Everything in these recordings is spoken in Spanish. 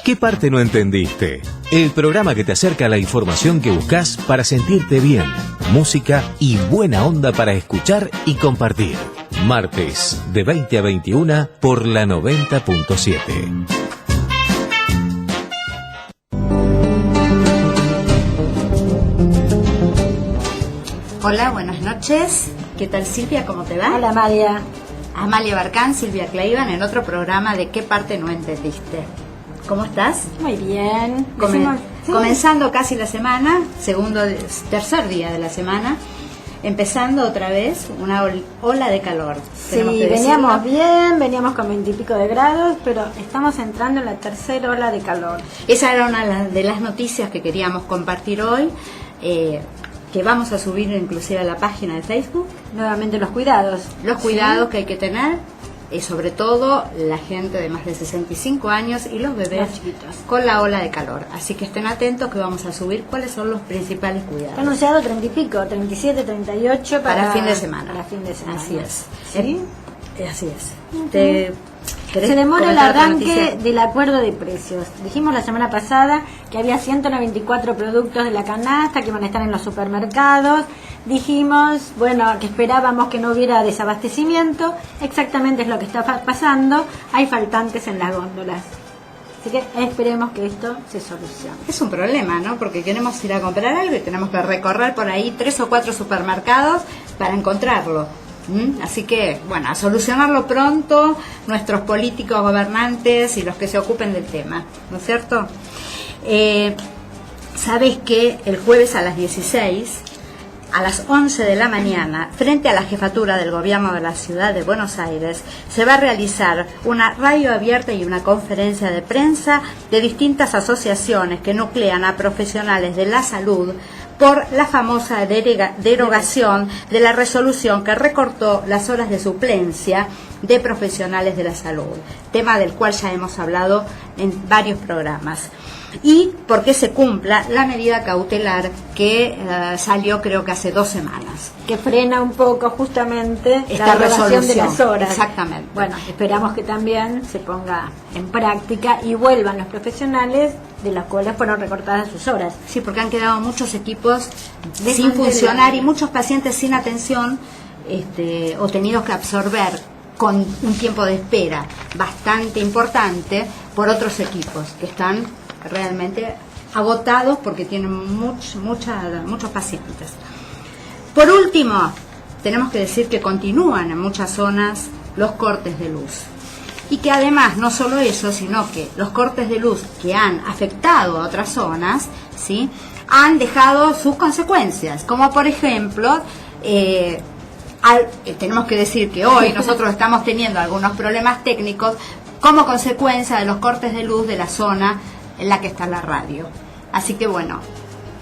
¿Qué parte no entendiste? El programa que te acerca a la información que buscas para sentirte bien, música y buena onda para escuchar y compartir. Martes, de 20 a 21 por la 90.7. Hola, buenas noches. ¿Qué tal, Silvia? ¿Cómo te va? Hola, Amalia. Amalia Barcán, Silvia Cleiban, en otro programa de ¿Qué parte no entendiste? ¿Cómo estás? Muy bien. Comenzando casi la semana, tercer día de la semana, empezando otra vez una ola de calor. Sí, veníamos bien, veníamos con 20 y pico de grados, pero estamos entrando en la tercera ola de calor. Esa era una de las noticias que queríamos compartir hoy, que vamos a subir inclusive a la página de Facebook. Nuevamente los cuidados. Los cuidados que hay que tener, sobre todo la gente de más de 65 años y los bebés con la ola de calor. Así que estén atentos que vamos a subir cuáles son los principales cuidados. Está anunciado 30 y pico, 37, 38 para fin de semana. Para fin de semana. Así es. ¿Sí? Así es. Se demora el arranque del acuerdo de precios. Dijimos la semana pasada que había 194 productos de la canasta que iban a estar en los supermercados. Dijimos, bueno, que esperábamos que no hubiera desabastecimiento. Exactamente es lo que está pasando. Hay faltantes en las góndolas. Así que esperemos que esto se solucione. Es un problema, ¿no? Porque queremos ir a comprar algo y tenemos que recorrer por ahí 3 o 4 supermercados para encontrarlo. Así que, bueno, a solucionarlo pronto nuestros políticos gobernantes y los que se ocupen del tema, ¿no es cierto? Sabes que el jueves a las 16, a las 11 de la mañana, frente a la jefatura del gobierno de la ciudad de Buenos Aires, se va a realizar una radio abierta y una conferencia de prensa de distintas asociaciones que nuclean a profesionales de la salud por la famosa derogación de la resolución que recortó las horas de suplencia de profesionales de la salud, tema del cual ya hemos hablado en varios programas. Y porque se cumpla la medida cautelar que salió creo que hace 2 semanas. Que frena un poco justamente esta resolución de las horas. Exactamente. Bueno, esperamos que también se ponga en práctica y vuelvan los profesionales de los cuales fueron recortadas sus horas. Sí, porque han quedado muchos equipos sin funcionar y muchos pacientes sin atención o tenidos que absorber con un tiempo de espera bastante importante por otros equipos que están realmente agotados porque tienen muchos pacientes. Por último, tenemos que decir que continúan en muchas zonas los cortes de luz. Y que además, no solo eso, sino que los cortes de luz que han afectado a otras zonas, ¿sí?, han dejado sus consecuencias. Como por ejemplo, tenemos que decir que hoy nosotros estamos teniendo algunos problemas técnicos como consecuencia de los cortes de luz de la zona en la que está la radio. Así que bueno,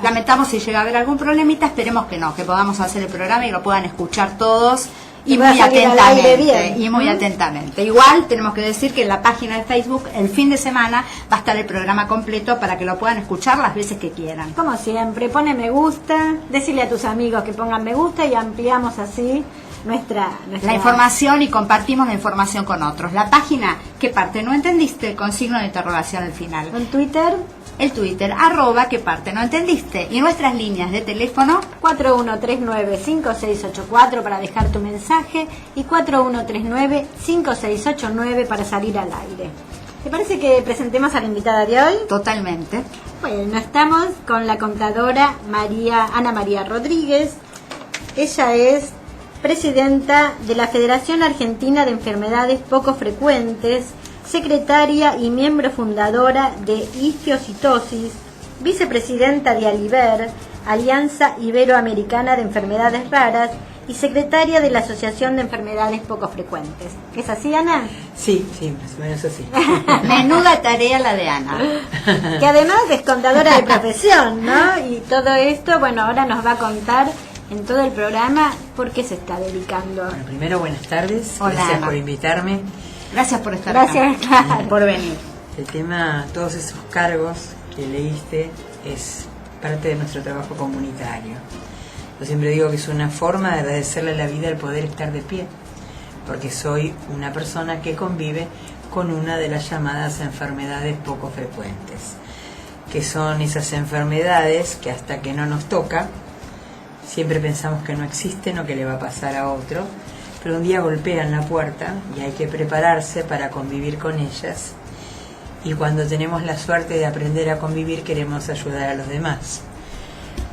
lamentamos si llega a haber algún problemita, esperemos que no, que podamos hacer el programa y lo puedan escuchar todos y muy atentamente. Igual tenemos que decir que en la página de Facebook el fin de semana va a estar el programa completo para que lo puedan escuchar las veces que quieran. Como siempre, pone me gusta, decirle a tus amigos que pongan me gusta y ampliamos así la información y compartimos la información con otros. La página, ¿qué parte no entendiste? Con signo de interrogación al final. ¿En Twitter? El Twitter, @qué parte no entendiste. Y nuestras líneas de teléfono 4139-5684 para dejar tu mensaje y 4139-5689 para salir al aire. ¿Te parece que presentemos a la invitada de hoy? Totalmente. Bueno, estamos con la contadora Ana María Rodríguez. Ella es presidenta de la Federación Argentina de Enfermedades Poco Frecuentes, secretaria y miembro fundadora de Histiocytosis, vicepresidenta de Aliver, Alianza Iberoamericana de Enfermedades Raras, y secretaria de la Asociación de Enfermedades Poco Frecuentes. ¿Es así, Ana? Sí, más o menos así. Menuda tarea la de Ana. Que además es contadora de profesión, ¿no? Y todo esto, bueno, ahora nos va a contar en todo el programa por qué se está dedicando. Bueno, primero, buenas tardes. Hola, gracias Ana, por invitarme. Gracias por estar Gracias, acá. claro, por venir. El tema, todos esos cargos que leíste, es parte de nuestro trabajo comunitario. Yo siempre digo que es una forma de agradecerle la vida el poder estar de pie, porque soy una persona que convive con una de las llamadas enfermedades poco frecuentes, que son esas enfermedades que hasta que no nos toca, siempre pensamos que no existen o que le va a pasar a otro, pero un día golpean la puerta y hay que prepararse para convivir con ellas. Y cuando tenemos la suerte de aprender a convivir, queremos ayudar a los demás.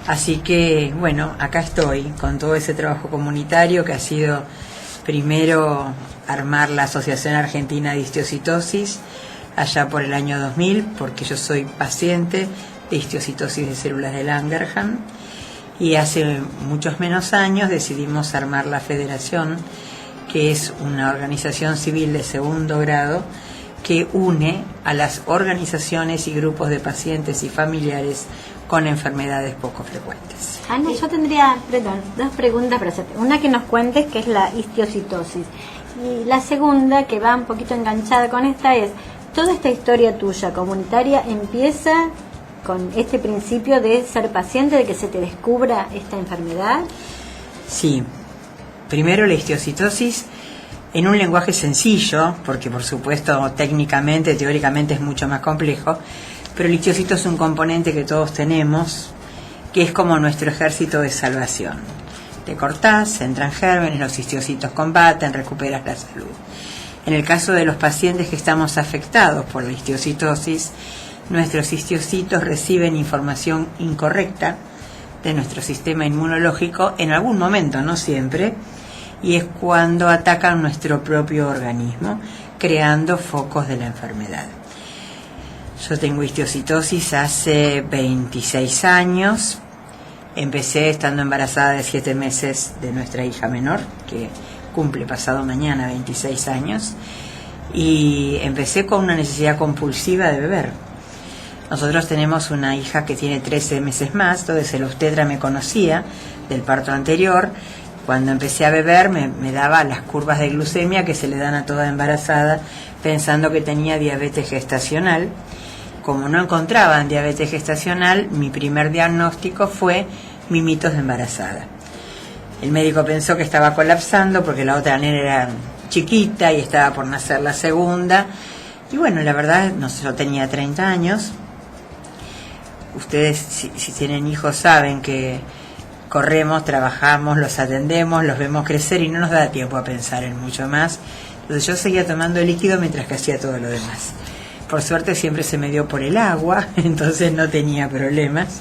Así que, bueno, acá estoy con todo ese trabajo comunitario que ha sido primero armar la Asociación Argentina de Histiocytosis allá por el año 2000, porque yo soy paciente de histiocytosis de células de Langerhans, y hace muchos menos años decidimos armar la Federación, que es una organización civil de segundo grado que une a las organizaciones y grupos de pacientes y familiares con enfermedades poco frecuentes. Ana, yo tendría, dos preguntas para hacerte. Una, que nos cuentes qué es la histiocytosis. Y la segunda, que va un poquito enganchada con esta, es: toda esta historia tuya comunitaria empieza con este principio de ser paciente, de que se te descubra esta enfermedad. Sí, primero la histiocytosis en un lenguaje sencillo, porque por supuesto técnicamente, teóricamente es mucho más complejo, pero el histiocyto es un componente que todos tenemos, que es como nuestro ejército de salvación. Te cortás, entran gérmenes, los histocitos combaten, recuperas la salud. En el caso de los pacientes que estamos afectados por la histiocytosis, nuestros histocitos reciben información incorrecta de nuestro sistema inmunológico en algún momento, no siempre, y es cuando atacan nuestro propio organismo, creando focos de la enfermedad. Yo tengo histiocytosis hace 26 años. Empecé estando embarazada de 7 meses de nuestra hija menor, que cumple pasado mañana 26 años, y empecé con una necesidad compulsiva de beber. Nosotros tenemos una hija que tiene 13 meses más, entonces el obstetra me conocía del parto anterior. Cuando empecé a beber me daba las curvas de glucemia que se le dan a toda embarazada, pensando que tenía diabetes gestacional. Como no encontraban diabetes gestacional, mi primer diagnóstico fue mimitos de embarazada. El médico pensó que estaba colapsando porque la otra nena era chiquita y estaba por nacer la segunda. Y bueno, la verdad, yo tenía 30 años. Ustedes, si tienen hijos, saben que corremos, trabajamos, los atendemos, los vemos crecer y no nos da tiempo a pensar en mucho más. Entonces yo seguía tomando líquido mientras que hacía todo lo demás. Por suerte siempre se me dio por el agua, entonces no tenía problemas.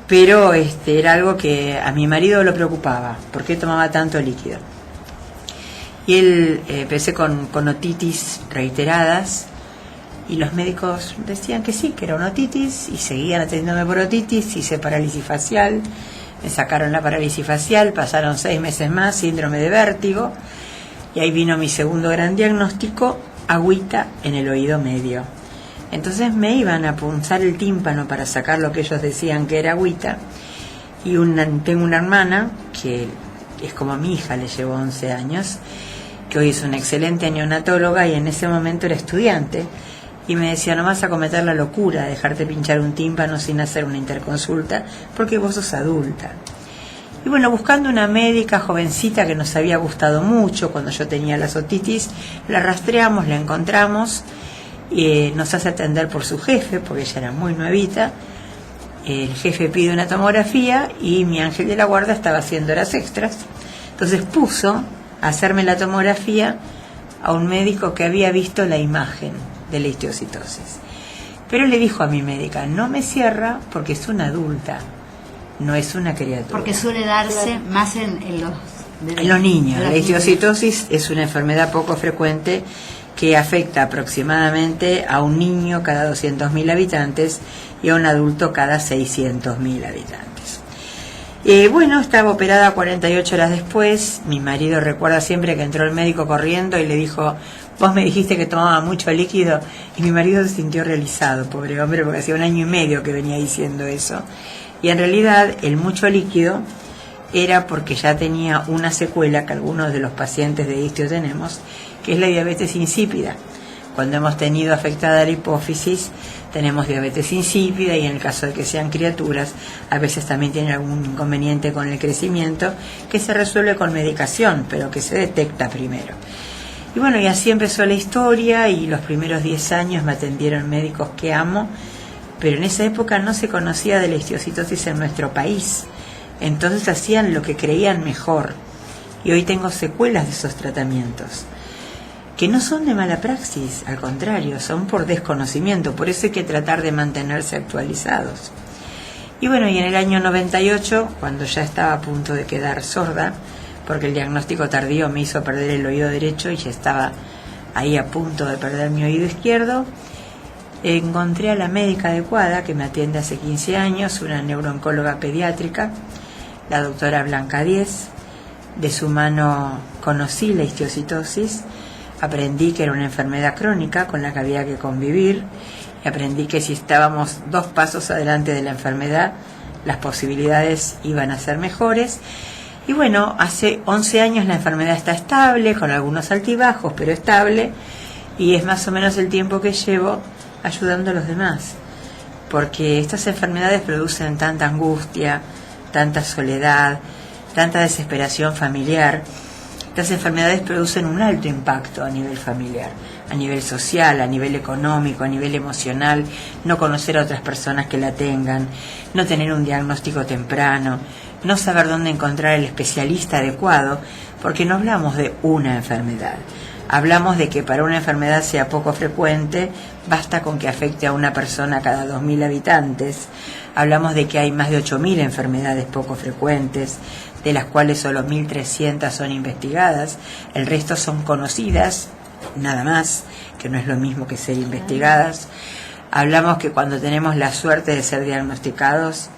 Pero era algo que a mi marido lo preocupaba. ¿Por qué tomaba tanto líquido? Y él empecé con otitis reiteradas, y los médicos decían que sí, que era una otitis, y seguían atendiéndome por otitis. Hice parálisis facial, me sacaron la parálisis facial, pasaron 6 meses más, síndrome de vértigo, y ahí vino mi segundo gran diagnóstico: agüita en el oído medio. Entonces me iban a punzar el tímpano para sacar lo que ellos decían que era agüita, y tengo una hermana que es como mi hija, le llevo 11 años, que hoy es una excelente neonatóloga y en ese momento era estudiante, y me decía: no vas a cometer la locura de dejarte pinchar un tímpano sin hacer una interconsulta, porque vos sos adulta. Y bueno, buscando una médica jovencita que nos había gustado mucho cuando yo tenía la otitis, la rastreamos, la encontramos, nos hace atender por su jefe, porque ella era muy nuevita. El jefe pide una tomografía y mi ángel de la guarda estaba haciendo horas extras. Entonces puso a hacerme la tomografía a un médico que había visto la imagen de la histiocytosis. Pero le dijo a mi médica: no me cierra porque es una adulta, no es una criatura. Porque suele darse más en los niños. La histiocytosis es una enfermedad poco frecuente que afecta aproximadamente a un niño cada 200.000 habitantes y a un adulto cada 600.000 habitantes. Bueno, estaba operada 48 horas después. Mi marido recuerda siempre que entró el médico corriendo y le dijo: vos me dijiste que tomaba mucho líquido. Y mi marido se sintió realizado, pobre hombre, porque hacía 1 año y medio que venía diciendo eso. Y en realidad el mucho líquido era porque ya tenía una secuela que algunos de los pacientes de histio tenemos, que es la diabetes insípida. Cuando hemos tenido afectada la hipófisis, tenemos diabetes insípida, y en el caso de que sean criaturas, a veces también tienen algún inconveniente con el crecimiento, que se resuelve con medicación, pero que se detecta primero. Y bueno, y así empezó la historia, y los primeros 10 años me atendieron médicos que amo, pero en esa época no se conocía de la histiocytosis en nuestro país. Entonces hacían lo que creían mejor. Y hoy tengo secuelas de esos tratamientos, que no son de mala praxis, al contrario, son por desconocimiento. Por eso hay que tratar de mantenerse actualizados. Y bueno, y en el año 98, cuando ya estaba a punto de quedar sorda, porque el diagnóstico tardío me hizo perder el oído derecho y ya estaba ahí a punto de perder mi oído izquierdo, encontré a la médica adecuada que me atiende hace 15 años, una neurooncóloga pediátrica, la doctora Blanca Díez. De su mano conocí la histiocytosis, aprendí que era una enfermedad crónica con la que había que convivir, y aprendí que si estábamos 2 pasos adelante de la enfermedad, las posibilidades iban a ser mejores. Y bueno, hace 11 años la enfermedad está estable, con algunos altibajos, pero estable, y es más o menos el tiempo que llevo ayudando a los demás, porque estas enfermedades producen tanta angustia, tanta soledad, tanta desesperación familiar. Estas enfermedades producen un alto impacto a nivel familiar, a nivel social, a nivel económico, a nivel emocional, no conocer a otras personas que la tengan, no tener un diagnóstico temprano, no saber dónde encontrar el especialista adecuado, porque no hablamos de una enfermedad. Hablamos de que para una enfermedad sea poco frecuente, basta con que afecte a una persona cada 2.000 habitantes. Hablamos de que hay más de 8.000 enfermedades poco frecuentes, de las cuales solo 1.300 son investigadas, el resto son conocidas, nada más, que no es lo mismo que ser investigadas. Hablamos que cuando tenemos la suerte de ser diagnosticados,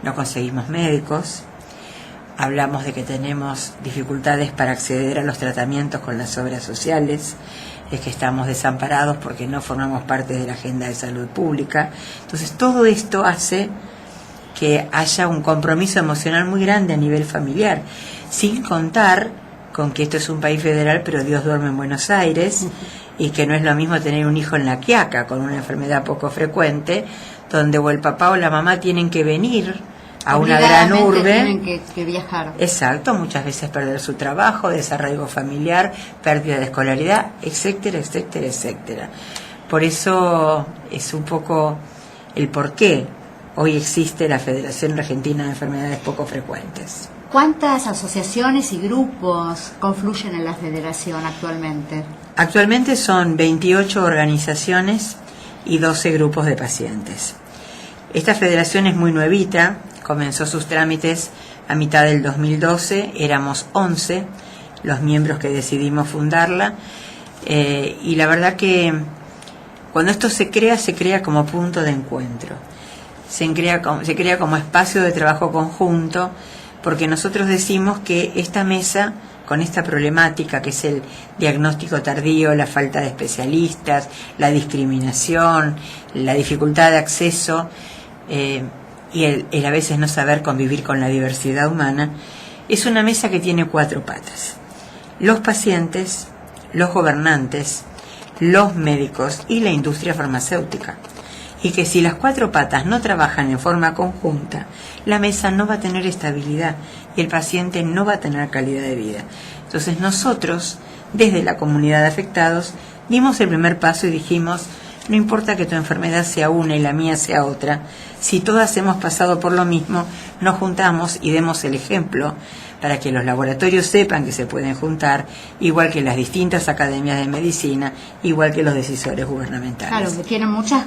no conseguimos médicos. Hablamos de que tenemos dificultades para acceder a los tratamientos con las obras sociales, es que estamos desamparados porque no formamos parte de la agenda de salud pública. Entonces todo esto hace que haya un compromiso emocional muy grande a nivel familiar, sin contar con que esto es un país federal, pero Dios duerme en Buenos Aires, y que no es lo mismo tener un hijo en La Quiaca con una enfermedad poco frecuente, donde o el papá o la mamá tienen que venir a una gran urbe. Tienen que viajar. Exacto, muchas veces perder su trabajo, desarraigo familiar, pérdida de escolaridad, etcétera, etcétera, etcétera. Por eso es un poco el porqué hoy existe la Federación Argentina de Enfermedades Poco Frecuentes. ¿Cuántas asociaciones y grupos confluyen en la federación actualmente? Actualmente son 28 organizaciones y 12 grupos de pacientes. Esta federación es muy nuevita, comenzó sus trámites a mitad del 2012, éramos 11 los miembros que decidimos fundarla, y la verdad que cuando esto se crea como punto de encuentro, se crea como espacio de trabajo conjunto, porque nosotros decimos que esta mesa, con esta problemática que es el diagnóstico tardío, la falta de especialistas, la discriminación, la dificultad de acceso, y el a veces no saber convivir con la diversidad humana, es una mesa que tiene 4 patas: los pacientes, los gobernantes, los médicos y la industria farmacéutica. Y que si las 4 patas no trabajan en forma conjunta, la mesa no va a tener estabilidad y el paciente no va a tener calidad de vida. Entonces nosotros, desde la comunidad de afectados, dimos el primer paso y dijimos: no importa que tu enfermedad sea una y la mía sea otra, si todas hemos pasado por lo mismo, nos juntamos y demos el ejemplo para que los laboratorios sepan que se pueden juntar, igual que las distintas academias de medicina, igual que los decisores gubernamentales. Claro, que tienen muchas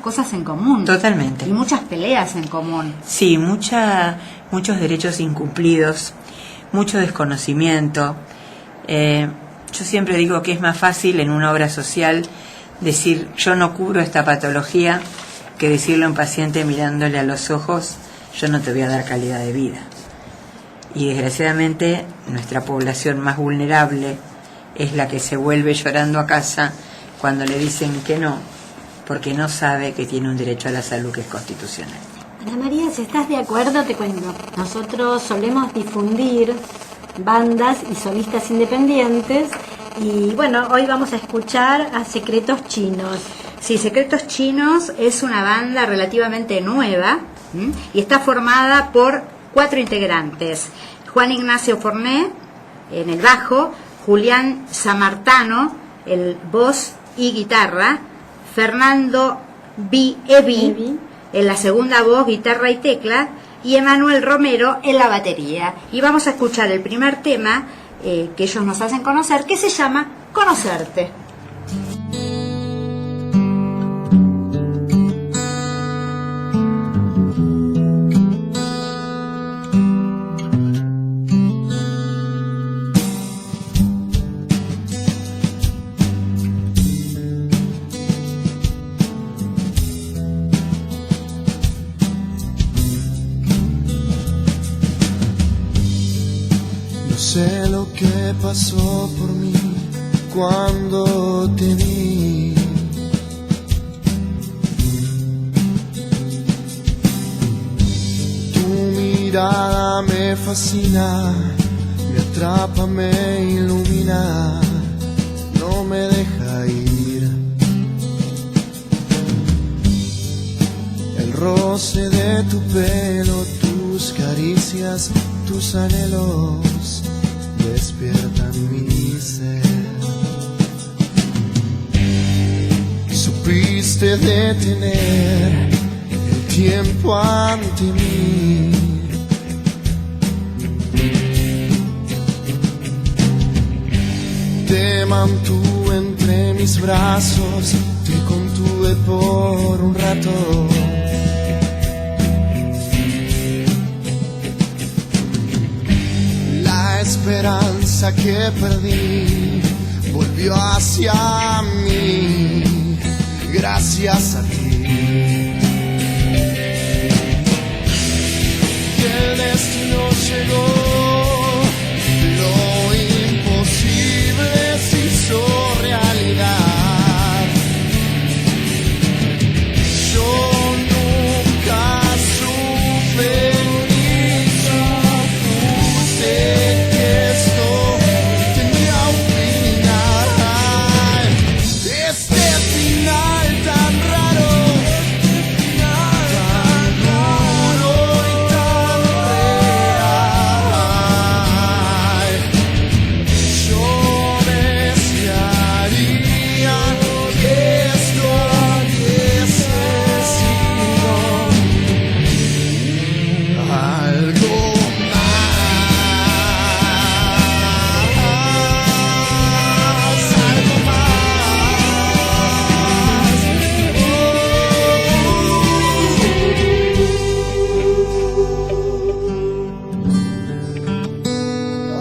cosas en común. Totalmente. Y muchas peleas en común. Sí, muchos derechos incumplidos, mucho desconocimiento. Yo siempre digo que es más fácil en una obra social decir yo no cubro esta patología que decirle a un paciente mirándole a los ojos yo no te voy a dar calidad de vida. Y desgraciadamente nuestra población más vulnerable es la que se vuelve llorando a casa cuando le dicen que no, porque no sabe que tiene un derecho a la salud que es constitucional. Ana María, si estás de acuerdo, te cuento. Nosotros solemos difundir bandas y solistas independientes, y bueno, hoy vamos a escuchar a Secretos Chinos. Sí, Secretos Chinos es una banda relativamente nueva, y está formada por 4 integrantes: Juan Ignacio Forné en el bajo, Julián Samartano, el voz y guitarra, Fernando Evi en la segunda voz, guitarra y tecla, y Emanuel Romero en la batería. Y vamos a escuchar el primer tema que ellos nos hacen conocer, que se llama Conocerte. Sé lo que pasó por mí cuando te vi. Tu mirada me fascina, me atrapa, me ilumina, no me deja ir. El roce de tu pelo, tus caricias, tus anhelos despiertan mi ser. Supiste detener el tiempo ante mí. Te mantuve entre mis brazos, te contuve por un rato. La esperanza que perdí volvió hacia mí, gracias a ti. Y el destino llegó, lo imposible se hizo realidad. Yo nunca supe ni supuse que esto tenía un final. Este final tan raro, tan duro y tan real. Yo desearía que esto hubiese sido algo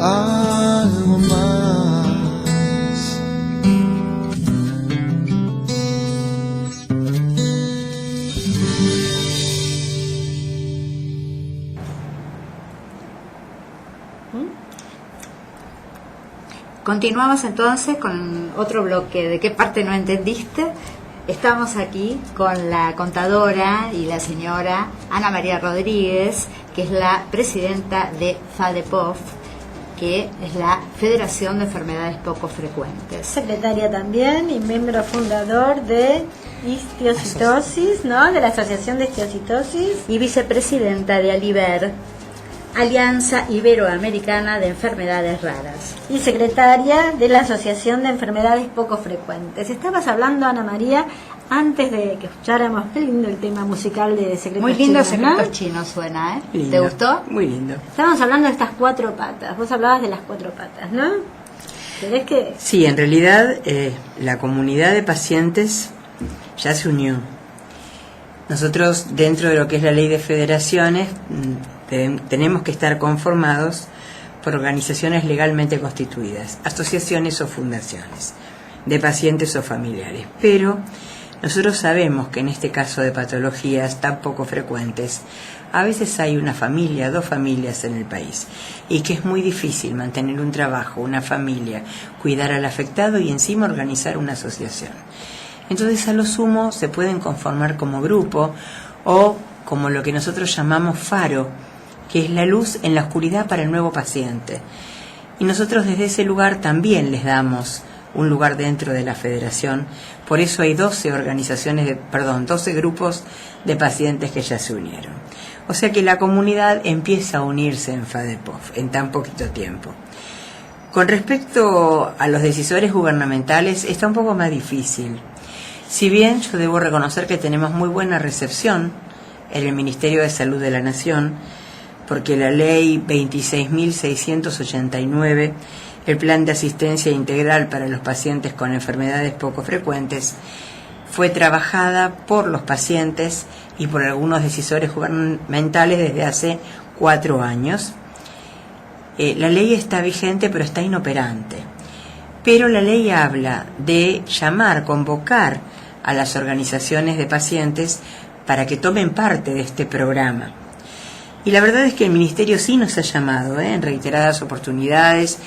algo más. Continuamos entonces con otro bloque. ¿De qué parte no entendiste? Estamos aquí con la contadora y la señora Ana María Rodríguez, que es la presidenta de FADEPOF, que es la Federación de Enfermedades Poco Frecuentes. Secretaria también y miembro fundador de Histiocitosis, ¿no? De la Asociación de Histiocitosis. Y vicepresidenta de ALIBER, Alianza Iberoamericana de Enfermedades Raras. Y secretaria de la Asociación de Enfermedades Poco Frecuentes. Estabas hablando, Ana María, antes de que escucháramos, qué lindo el tema musical de Secretos Muy lindo, Chinos, Secretos ¿no? Chinos suena, ¿eh? Lindo, ¿Te gustó? Muy lindo. Estábamos hablando de estas cuatro patas. Vos hablabas de las cuatro patas, ¿no? ¿Querés que...? Sí, en realidad la comunidad de pacientes ya se unió. Nosotros, dentro de lo que es la ley de federaciones, tenemos que estar conformados por organizaciones legalmente constituidas, asociaciones o fundaciones, de pacientes o familiares. Pero nosotros sabemos que en este caso de patologías tan poco frecuentes, a veces hay una familia, dos familias en el país, y que es muy difícil mantener un trabajo, una familia, cuidar al afectado y encima organizar una asociación. Entonces, a lo sumo se pueden conformar como grupo o como lo que nosotros llamamos faro, que es la luz en la oscuridad para el nuevo paciente. Y nosotros desde ese lugar también les damos un lugar dentro de la federación. Por eso hay 12 grupos de pacientes que ya se unieron. O sea que la comunidad empieza a unirse en FADEPOF en tan poquito tiempo. Con respecto a los decisores gubernamentales, está un poco más difícil. Si bien yo debo reconocer que tenemos muy buena recepción en el Ministerio de Salud de la Nación, porque la ley 26.689, el Plan de Asistencia Integral para los Pacientes con Enfermedades Poco Frecuentes, fue trabajada por los pacientes y por algunos decisores gubernamentales desde hace 4 años. La ley está vigente, pero está inoperante. Pero la ley habla de convocar a las organizaciones de pacientes para que tomen parte de este programa. Y la verdad es que el Ministerio sí nos ha llamado en reiteradas oportunidades.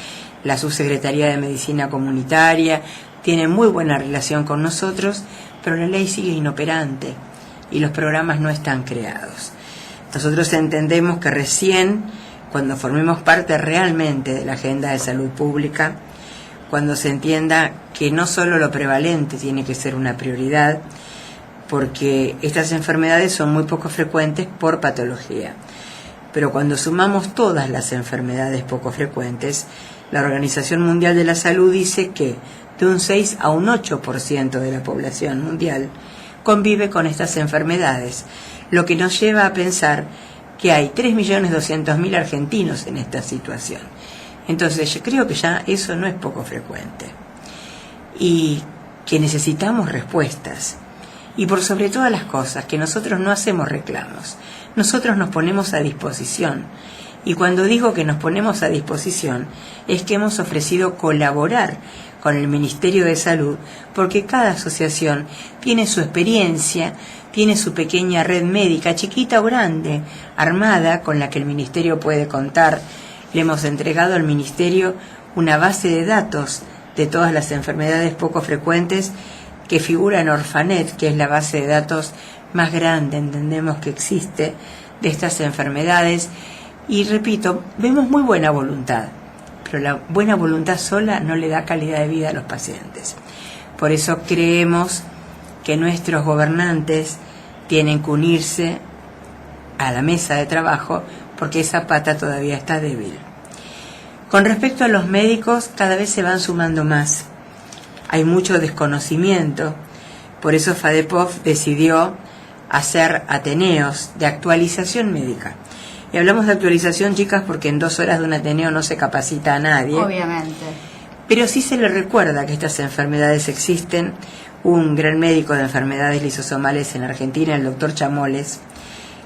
La Subsecretaría de Medicina Comunitaria tiene muy buena relación con nosotros, pero la ley sigue inoperante y los programas no están creados. Nosotros entendemos que recién, cuando formemos parte realmente de la agenda de salud pública, cuando se entienda que no solo lo prevalente tiene que ser una prioridad, porque estas enfermedades son muy poco frecuentes por patología. Pero cuando sumamos todas las enfermedades poco frecuentes, la Organización Mundial de la Salud dice que de un 6 a un 8% de la población mundial convive con estas enfermedades, lo que nos lleva a pensar que hay 3.200.000 argentinos en esta situación. Entonces yo creo que ya eso no es poco frecuente y que necesitamos respuestas. Y por sobre todas las cosas, que nosotros no hacemos reclamos, nosotros nos ponemos a disposición. Y cuando digo que nos ponemos a disposición, es que hemos ofrecido colaborar con el Ministerio de Salud, porque cada asociación tiene su experiencia, tiene su pequeña red médica, chiquita o grande, armada, con la que el Ministerio puede contar. Le hemos entregado al Ministerio una base de datos de todas las enfermedades poco frecuentes que figura en Orfanet, que es la base de datos más grande, entendemos que existe, de estas enfermedades. Y repito, vemos muy buena voluntad, pero la buena voluntad sola no le da calidad de vida a los pacientes. Por eso creemos que nuestros gobernantes tienen que unirse a la mesa de trabajo, porque esa pata todavía está débil. Con respecto a los médicos, cada vez se van sumando más. Hay mucho desconocimiento, por eso FADEPOF decidió hacer ateneos de actualización médica. Y hablamos de actualización, chicas, porque en 2 horas de un ateneo no se capacita a nadie. Obviamente. Pero sí se le recuerda que estas enfermedades existen. Un gran médico de enfermedades lisosomales en Argentina, el doctor Chamoles,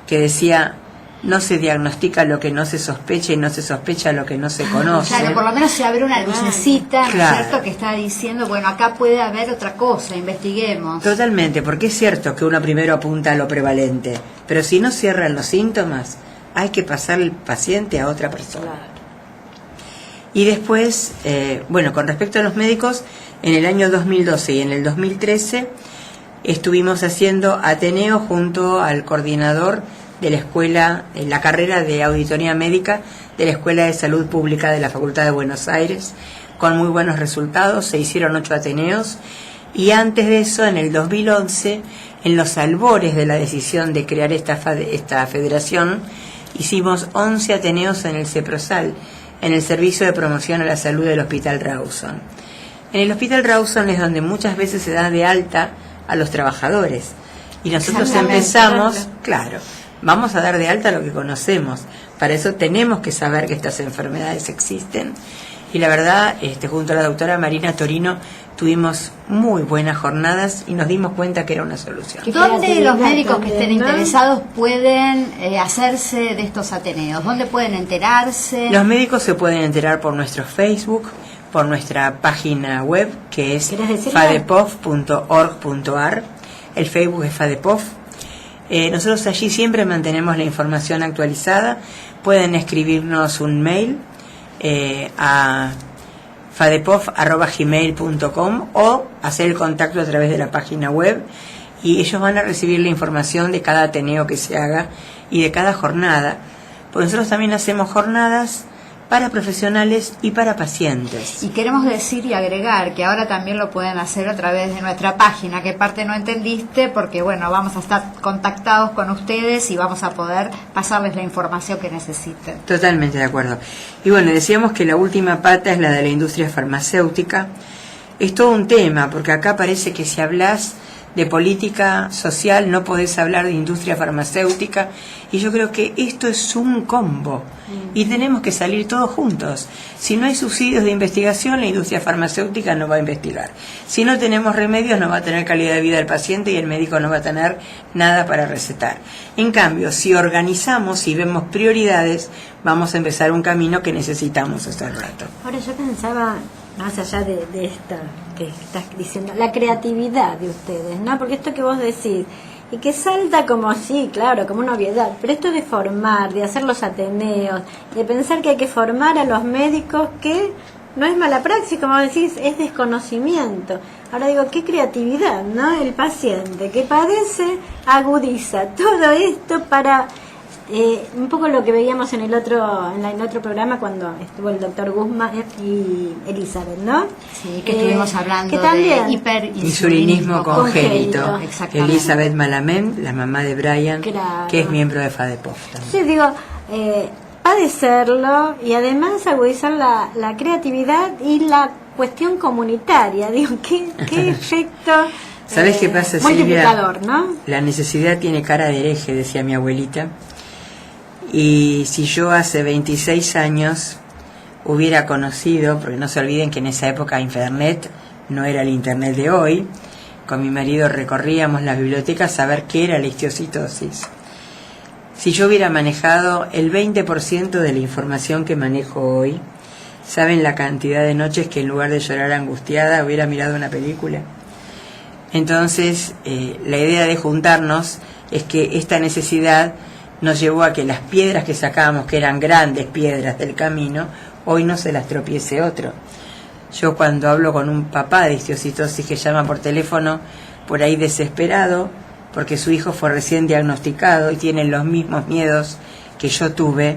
que decía: no se diagnostica lo que no se sospecha y no se sospecha lo que no se conoce. Claro, por lo menos se abre una lucecita, ¿no es Claro. cierto?, que está diciendo, bueno, acá puede haber otra cosa, investiguemos. Totalmente, porque es cierto que uno primero apunta a lo prevalente, pero si no cierran los síntomas, hay que pasar el paciente a otra persona. Claro. Y después, con respecto a los médicos, en el año 2012 y en el 2013 estuvimos haciendo ateneo junto al coordinador de la escuela, en la carrera de auditoría médica de la Escuela de Salud Pública de la Facultad de Buenos Aires, con muy buenos resultados. Se hicieron 8 ateneos, y antes de eso, en el 2011, en los albores de la decisión de crear esta federación, hicimos 11 ateneos en el CEPROSAL, en el Servicio de Promoción a la Salud del Hospital Rawson. En el Hospital Rawson es donde muchas veces se da de alta a los trabajadores, y nosotros empezamos, claro, vamos a dar de alta lo que conocemos. Para eso tenemos que saber que estas enfermedades existen. Y la verdad, junto a la doctora Marina Torino, tuvimos muy buenas jornadas y nos dimos cuenta que era una solución. ¿Dónde los médicos que estén interesados pueden hacerse de estos ateneos? ¿Dónde pueden enterarse? Los médicos se pueden enterar por nuestro Facebook, por nuestra página web, que es fadepof.org.ar. El Facebook es FADEPOF. Nosotros allí siempre mantenemos la información actualizada. Pueden escribirnos un mail a fadepof@gmail.com o hacer el contacto a través de la página web, y ellos van a recibir la información de cada ateneo que se haga y de cada jornada. Porque nosotros también hacemos jornadas para profesionales y para pacientes. Y queremos decir y agregar que ahora también lo pueden hacer a través de nuestra página, que parte no entendiste, porque bueno, vamos a estar contactados con ustedes y vamos a poder pasarles la información que necesiten. Totalmente de acuerdo. Y bueno, decíamos que la última pata es la de la industria farmacéutica. Es todo un tema, porque acá parece que si hablas de política social no podés hablar de industria farmacéutica, y yo creo que esto es un combo y tenemos que salir todos juntos. Si no hay subsidios de investigación, la industria farmacéutica no va a investigar. Si no tenemos remedios, no va a tener calidad de vida el paciente y el médico no va a tener nada para recetar. En cambio, si organizamos y vemos prioridades, vamos a empezar un camino que necesitamos hace rato. Ahora yo pensaba, más allá de esta que estás diciendo, la creatividad de ustedes, ¿no? Porque esto que vos decís, y que salta como así, claro, como una obviedad, pero esto de formar, de hacer los ateneos, de pensar que hay que formar a los médicos, que no es mala praxis, como decís, es desconocimiento. Ahora digo, qué creatividad, ¿no? El paciente que padece agudiza todo esto para... un poco lo que veíamos en el otro programa cuando estuvo el doctor Guzmán y Elizabeth, ¿no? Sí, que estuvimos hablando que también, de hiperinsulinismo congénito. Exactamente. Elizabeth Malamén, la mamá de Brian, claro, que es miembro de FADEPOF. Sí, digo, padecerlo y además agudizar la creatividad y la cuestión comunitaria. Digo, qué efecto. ¿Sabes qué pasa, multiplicador, Silvia? ¿no? La necesidad tiene cara de hereje, decía mi abuelita. Y si yo hace 26 años hubiera conocido, porque no se olviden que en esa época Internet no era el Internet de hoy, con mi marido recorríamos las bibliotecas a ver qué era la histiocytosis. Si yo hubiera manejado el 20% de la información que manejo hoy, ¿saben la cantidad de noches que en lugar de llorar angustiada hubiera mirado una película? Entonces, la idea de juntarnos es que esta necesidad nos llevó a que las piedras que sacábamos, que eran grandes piedras del camino, hoy no se las tropiece otro. Yo cuando hablo con un papá de histiocytosis que llama por teléfono, por ahí desesperado, porque su hijo fue recién diagnosticado y tiene los mismos miedos que yo tuve,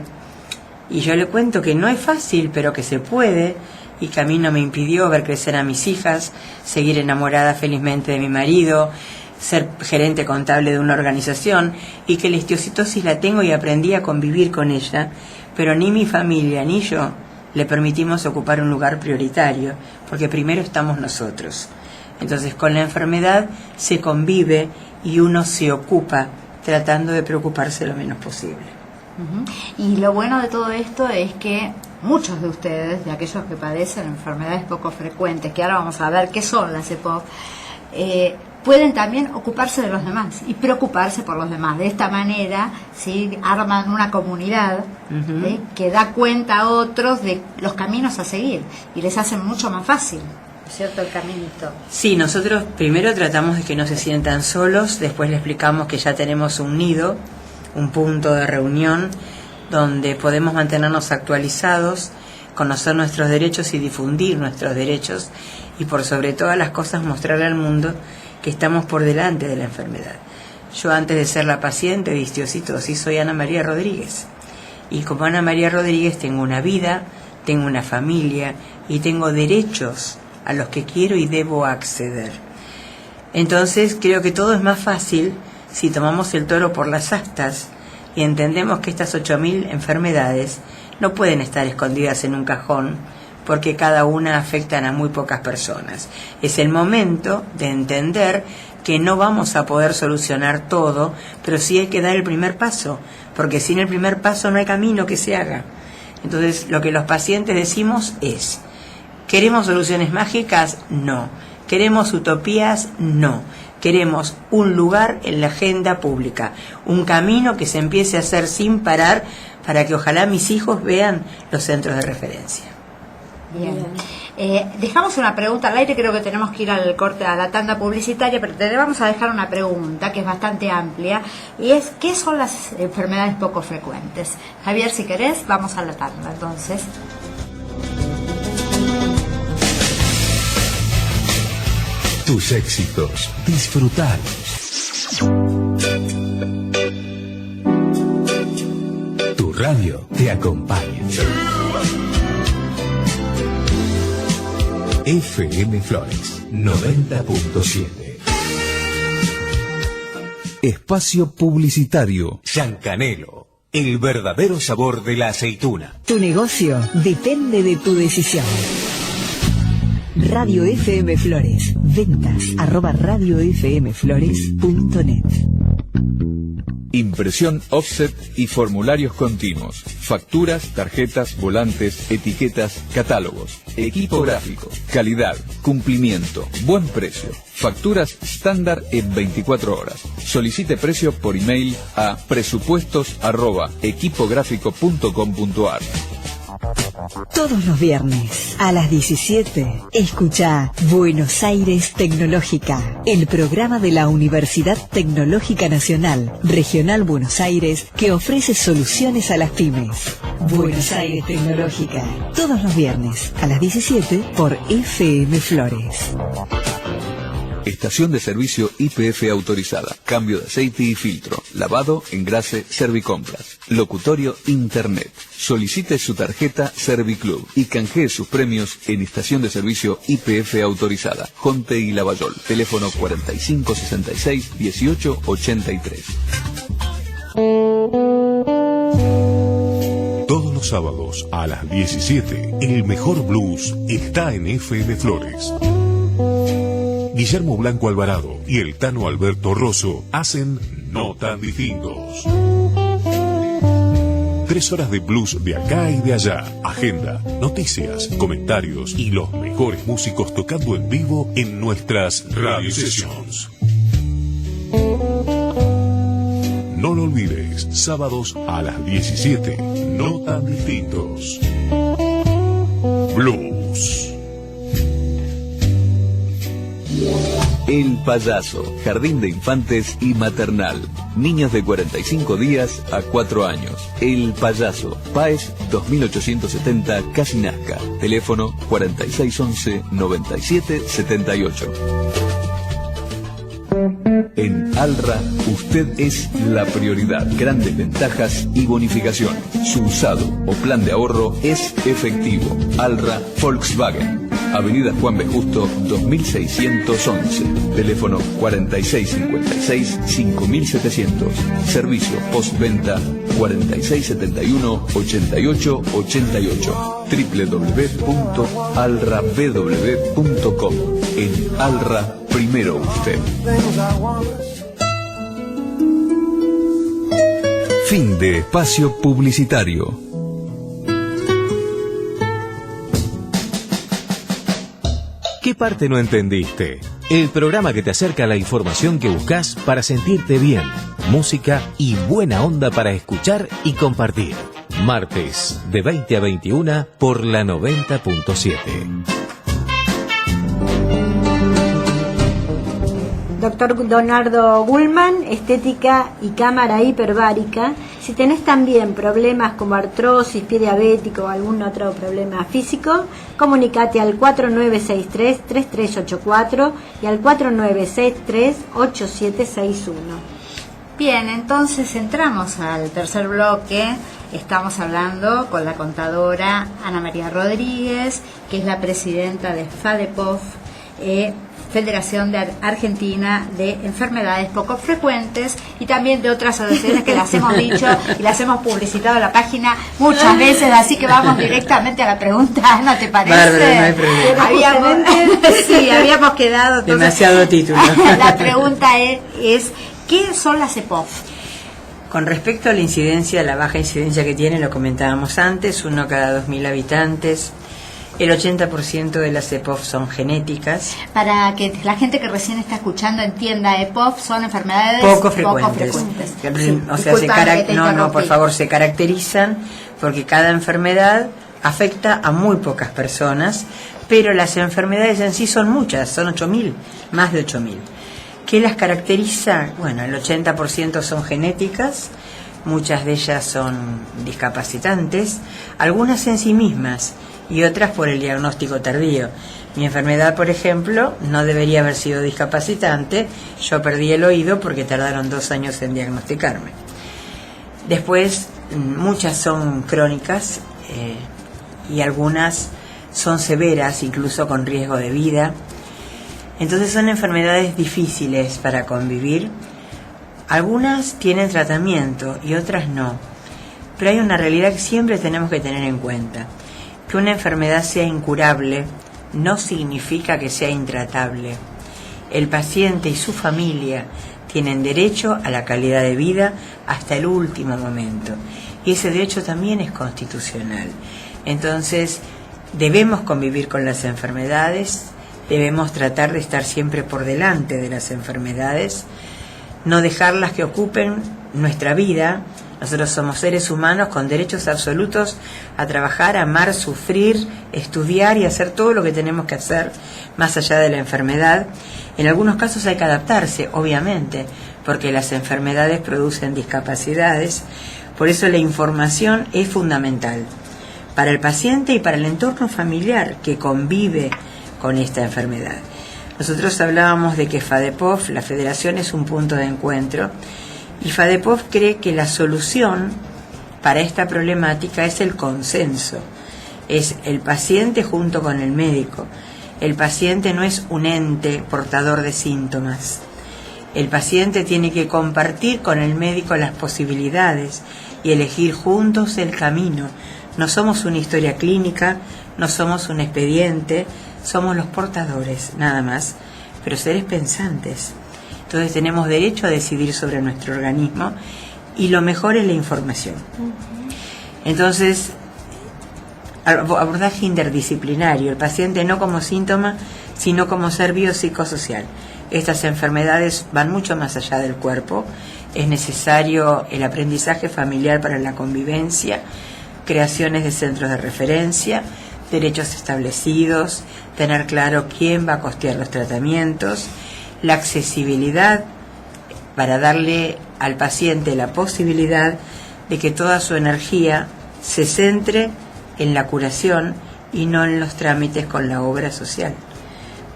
y yo le cuento que no es fácil, pero que se puede, y que a mí no me impidió ver crecer a mis hijas, seguir enamorada felizmente de mi marido, ser gerente contable de una organización, y que la histiocytosis la tengo y aprendí a convivir con ella, pero ni mi familia ni yo le permitimos ocupar un lugar prioritario, porque primero estamos nosotros. Entonces con la enfermedad se convive y uno se ocupa tratando de preocuparse lo menos posible. Y lo bueno de todo esto es que muchos de ustedes, de aquellos que padecen enfermedades poco frecuentes, que ahora vamos a ver qué son las EPOC, pueden también ocuparse de los demás y preocuparse por los demás. De esta manera, ¿sí?, arman una comunidad que da cuenta a otros de los caminos a seguir y les hacen mucho más fácil, ¿cierto?, el caminito. Sí, nosotros primero tratamos de que no se sientan solos, después le explicamos que ya tenemos un nido, un punto de reunión donde podemos mantenernos actualizados, conocer nuestros derechos y difundir nuestros derechos, y por sobre todas las cosas mostrarle al mundo que estamos por delante de la enfermedad. Yo antes de ser la paciente de histiocytosis soy Ana María Rodríguez, y como Ana María Rodríguez tengo una vida, tengo una familia y tengo derechos a los que quiero y debo acceder. Entonces creo que todo es más fácil si tomamos el toro por las astas y entendemos que estas 8.000 enfermedades no pueden estar escondidas en un cajón, porque cada una afectan a muy pocas personas. Es el momento de entender que no vamos a poder solucionar todo, pero sí hay que dar el primer paso, porque sin el primer paso no hay camino que se haga. Entonces, lo que los pacientes decimos es: ¿queremos soluciones mágicas? No. ¿Queremos utopías? No. Queremos un lugar en la agenda pública, un camino que se empiece a hacer sin parar, para que ojalá mis hijos vean los centros de referencia. Bien. Dejamos una pregunta al aire, creo que tenemos que ir al corte, a la tanda publicitaria, pero te vamos a dejar una pregunta que es bastante amplia, y es: ¿qué son las enfermedades poco frecuentes? Javier, si querés, vamos a la tanda entonces. Tus éxitos, disfrutalos. Tu radio te acompaña. FM Flores 90.7. Espacio publicitario. Yancanelo, el verdadero sabor de la aceituna. Tu negocio depende de tu decisión. Radio FM Flores. Ventas @radiofmflores.net. Impresión offset y formularios continuos. Facturas, tarjetas, volantes, etiquetas, catálogos. Equipo gráfico. Calidad, cumplimiento, buen precio. Facturas estándar en 24 horas. Solicite precio por email a presupuestos@equipográfico.com.ar. Todos los viernes a las 17, escucha Buenos Aires Tecnológica, el programa de la Universidad Tecnológica Nacional, Regional Buenos Aires, que ofrece soluciones a las pymes. Buenos Aires Tecnológica, todos los viernes a las 17 por FM Flores. Estación de servicio YPF autorizada. Cambio de aceite y filtro. Lavado, engrase, Servicompras. Locutorio Internet. Solicite su tarjeta Serviclub y canjee sus premios en estación de servicio YPF autorizada. Jonte y Lavallol. Teléfono 4566 1883. Todos los sábados a las 17, el mejor blues está en FM Flores. Guillermo Blanco Alvarado y el Tano Alberto Rosso hacen No Tan Distintos. 3 horas de blues de acá y de allá. Agenda, noticias, comentarios y los mejores músicos tocando en vivo en nuestras radio sessions. No lo olvides, sábados a las 17, No Tan Distintos. Blues. El Payaso, Jardín de Infantes y Maternal. Niños de 45 días a 4 años. El Payaso, Páez 2870, Casi Nazca. Teléfono 4611-9778. En Alra, usted es la prioridad. Grandes ventajas y bonificación. Su usado o plan de ahorro es efectivo. Alra Volkswagen. Avenida Juan B. Justo, 2611. Teléfono 4656-5700. Servicio postventa 4671-8888. www.alrabw.com. En Alra, primero usted. Fin de espacio publicitario. ¿Qué parte no entendiste? El programa que te acerca a la información que buscas para sentirte bien, música y buena onda para escuchar y compartir. Martes, de 20 a 21 por la 90.7. Doctor Donardo Gullman, estética y cámara hiperbárica. Si tenés también problemas como artrosis, pie diabético o algún otro problema físico, comunicate al 4963-3384 y al 4963-8761. Bien, entonces entramos al tercer bloque. Estamos hablando con la contadora Ana María Rodríguez, que es la presidenta de FADEPOF, Federación Argentina de Enfermedades Poco Frecuentes, y también de otras asociaciones que las hemos dicho y las hemos publicitado en la página muchas veces, así que vamos directamente a la pregunta, ¿no te parece? Bárbara, no hay problema. Habíamos quedado... Entonces, demasiado título. La pregunta es ¿qué son las EPOF? Con respecto a la incidencia, la baja incidencia que tiene, lo comentábamos antes, 1 cada 2.000 habitantes. El 80% de las EPOF son genéticas. Para que la gente que recién está escuchando entienda, EPOF son enfermedades poco frecuentes. Sí, o sea, por favor, se caracterizan porque cada enfermedad afecta a muy pocas personas, pero las enfermedades en sí son muchas, son 8.000, más de 8.000. ¿Qué las caracteriza? Bueno, el 80% son genéticas, muchas de ellas son discapacitantes, algunas en sí mismas y otras por el diagnóstico tardío. Mi enfermedad, por ejemplo, no debería haber sido discapacitante. Yo perdí el oído porque tardaron 2 años en diagnosticarme. Después, muchas son crónicas y algunas son severas, incluso con riesgo de vida. Entonces son enfermedades difíciles para convivir. Algunas tienen tratamiento y otras no. Pero hay una realidad que siempre tenemos que tener en cuenta. Que una enfermedad sea incurable no significa que sea intratable. El paciente y su familia tienen derecho a la calidad de vida hasta el último momento. Y ese derecho también es constitucional. Entonces, debemos convivir con las enfermedades, debemos tratar de estar siempre por delante de las enfermedades, no dejarlas que ocupen nuestra vida. Nosotros somos seres humanos con derechos absolutos a trabajar, amar, sufrir, estudiar y hacer todo lo que tenemos que hacer más allá de la enfermedad. En algunos casos hay que adaptarse, obviamente, porque las enfermedades producen discapacidades. Por eso la información es fundamental para el paciente y para el entorno familiar que convive con esta enfermedad. Nosotros hablábamos de que FADEPOF, la federación, es un punto de encuentro, y FADEPOF cree que la solución para esta problemática es el consenso, es el paciente junto con el médico. El paciente no es un ente portador de síntomas. El paciente tiene que compartir con el médico las posibilidades y elegir juntos el camino. No somos una historia clínica, no somos un expediente, somos los portadores, nada más, pero seres pensantes. Entonces tenemos derecho a decidir sobre nuestro organismo y lo mejor es la información. Entonces, abordaje interdisciplinario, el paciente no como síntoma, sino como ser biopsicosocial. Estas enfermedades van mucho más allá del cuerpo, es necesario el aprendizaje familiar para la convivencia, creaciones de centros de referencia, derechos establecidos, tener claro quién va a costear los tratamientos, la accesibilidad para darle al paciente la posibilidad de que toda su energía se centre en la curación y no en los trámites con la obra social.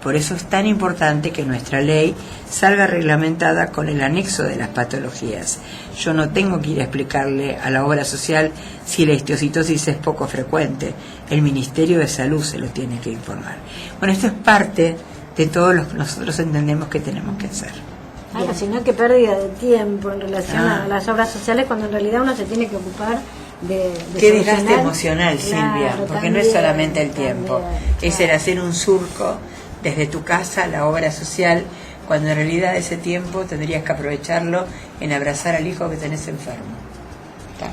Por eso es tan importante que nuestra ley salga reglamentada con el anexo de las patologías. Yo no tengo que ir a explicarle a la obra social si la histiocytosis es poco frecuente. El Ministerio de Salud se lo tiene que informar. Bueno, esto es parte de todo lo que nosotros entendemos que tenemos que hacer. Claro, sino que pérdida de tiempo en relación a las obras sociales, cuando en realidad uno se tiene que ocupar de qué desgaste emocional, Silvia, porque también, no es solamente el tiempo, es el hacer un surco desde tu casa a la obra social, cuando en realidad ese tiempo tendrías que aprovecharlo en abrazar al hijo que tenés enfermo. Está.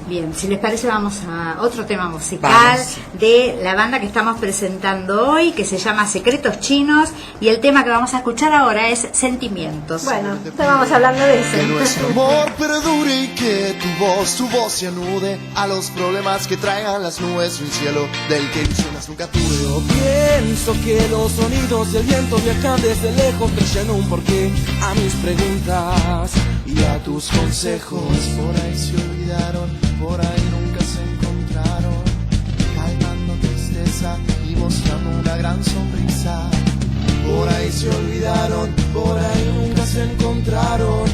Bien, si les parece vamos a otro tema musical de la banda que estamos presentando hoy, que se llama Secretos Chinos, y el tema que vamos a escuchar ahora es Sentimientos. Bueno, estábamos hablando de eso. Que nuestro amor perdure y que tu voz se anude a los problemas que traigan las nubes y un cielo del que ilusionas nunca tuve. Yo pienso que los sonidos del viento viajan desde lejos, trayendo un porqué a mis preguntas y a tus consejos. Por ahí se olvidaron, por ahí nunca se encontraron, calmando tristeza y mostrando una gran sonrisa. Por ahí se olvidaron, por ahí nunca se encontraron,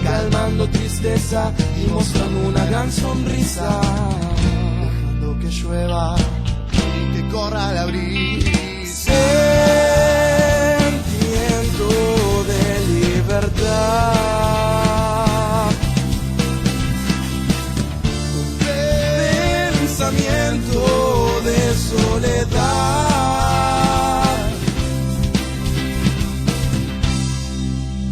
calmando tristeza y mostrando una gran sonrisa. Dejando que llueva y que corra la brisa. Sentimiento de libertad, pensamiento de soledad.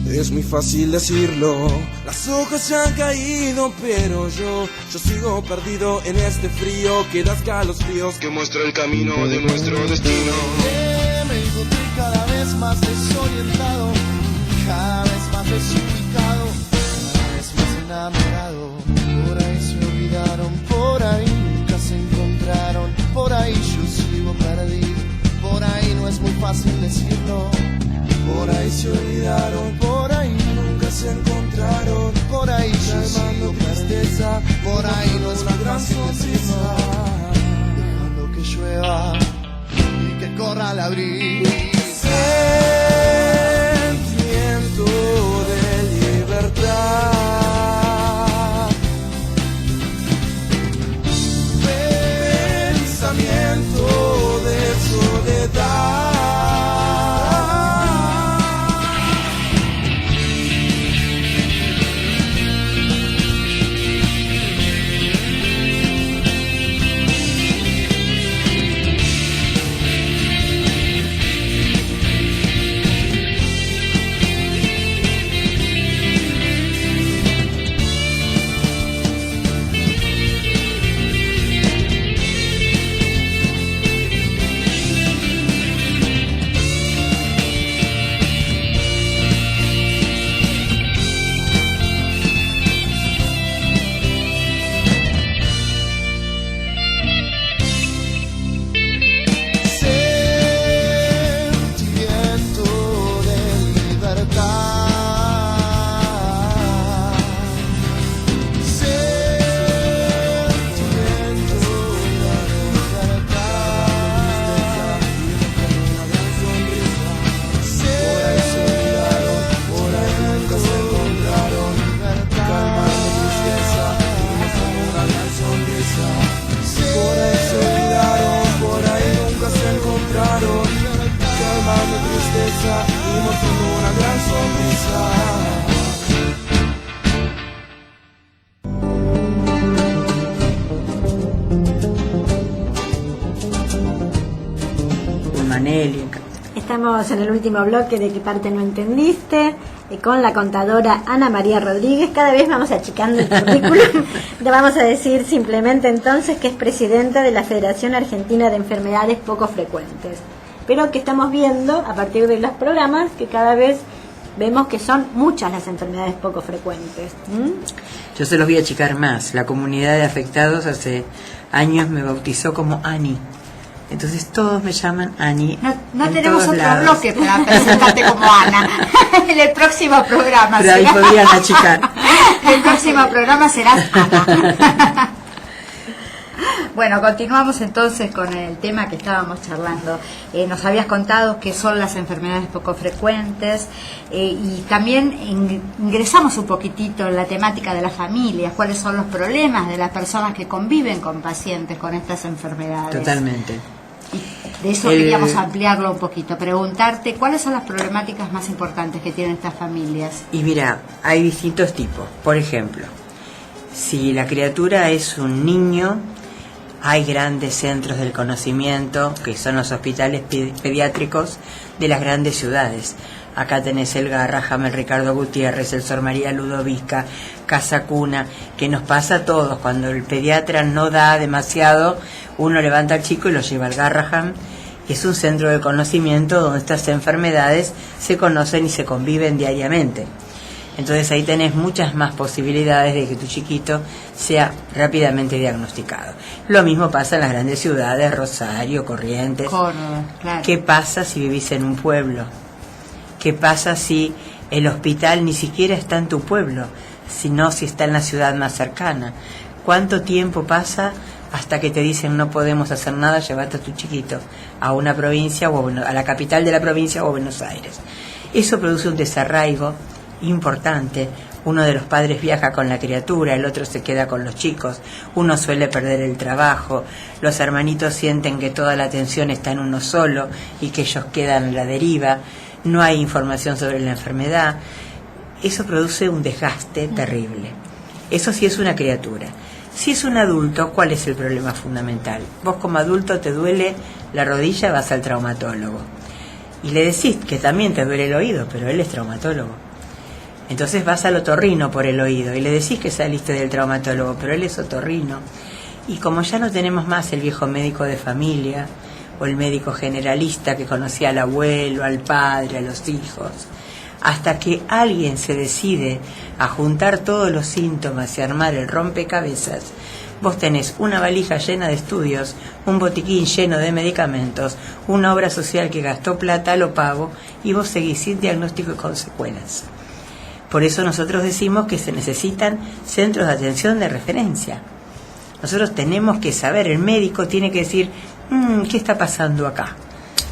Es muy fácil decirlo, las hojas ya han caído, pero yo sigo perdido en este frío que da escalofríos, que muestra el camino de nuestro destino. Me encontré cada vez más desorientado, cada vez más desubicado, cada vez más enamorado. Por ahí se olvidaron, por ahí nunca se encontraron, por ahí yo sigo perdido, por ahí no es muy fácil decirlo. Por ahí se olvidaron, por ahí nunca se encontraron, por ahí yo sigo tristeza, por ahí no es muy fácil decirlo. Dejando que llueva y que corra la brisa. Sentimiento de libertad, Estamos en el último bloque de ¿Qué parte no entendiste? Con la contadora Ana María Rodríguez. Cada vez vamos achicando el currículum. Le vamos a decir simplemente entonces que es presidenta de la Federación Argentina de Enfermedades Poco Frecuentes. Pero que estamos viendo, a partir de los programas, que cada vez vemos que son muchas las enfermedades poco frecuentes. Yo se los voy a achicar más. La comunidad de afectados hace años me bautizó como Ani. Entonces todos me llaman Ani. No tenemos otro bloque para presentarte como Ana. En el próximo programa. Pero ahí podrían achicar. El próximo programa serás Ana. Bueno, continuamos entonces con el tema que estábamos charlando. Nos habías contado qué son las enfermedades poco frecuentes y también ingresamos un poquitito en la temática de las familias, cuáles son los problemas de las personas que conviven con pacientes con estas enfermedades. Totalmente. Y de eso queríamos ampliarlo un poquito, preguntarte cuáles son las problemáticas más importantes que tienen estas familias. Y mira, hay distintos tipos. Por ejemplo, si la criatura es un niño, hay grandes centros del conocimiento, que son los hospitales pediátricos de las grandes ciudades. Acá tenés el Garraham, el Ricardo Gutiérrez, el Sor María Ludovica, Casa Cuna, que nos pasa a todos. Cuando el pediatra no da demasiado, uno levanta al chico y lo lleva al Garraham. Es un centro de conocimiento donde estas enfermedades se conocen y se conviven diariamente. Entonces ahí tenés muchas más posibilidades de que tu chiquito sea rápidamente diagnosticado. Lo mismo pasa en las grandes ciudades, Rosario, Corrientes. Córdoba, claro. ¿Qué pasa si vivís en un pueblo? ¿Qué pasa si el hospital ni siquiera está en tu pueblo, sino si está en la ciudad más cercana? ¿Cuánto tiempo pasa hasta que te dicen no podemos hacer nada, llévate a tu chiquito a una provincia o a la capital de la provincia o a Buenos Aires? Eso produce un desarraigo importante. Uno de los padres viaja con la criatura, el otro se queda con los chicos, uno suele perder el trabajo, los hermanitos sienten que toda la atención está en uno solo y que ellos quedan a la deriva, no hay información sobre la enfermedad. Eso produce un desgaste terrible. Eso sí es una criatura. Si es un adulto, ¿cuál es el problema fundamental? Vos como adulto te duele la rodilla, vas al traumatólogo y le decís que también te duele el oído, pero él es traumatólogo. Entonces vas al otorrino por el oído y le decís que saliste del traumatólogo, pero él es otorrino. Y como ya no tenemos más el viejo médico de familia o el médico generalista que conocía al abuelo, al padre, a los hijos, hasta que alguien se decide a juntar todos los síntomas y armar el rompecabezas, vos tenés una valija llena de estudios, un botiquín lleno de medicamentos, una obra social que gastó plata, lo pago, y vos seguís sin diagnóstico y con secuelas. Por eso nosotros decimos que se necesitan centros de atención de referencia. Nosotros tenemos que saber, el médico tiene que decir, ¿qué está pasando acá?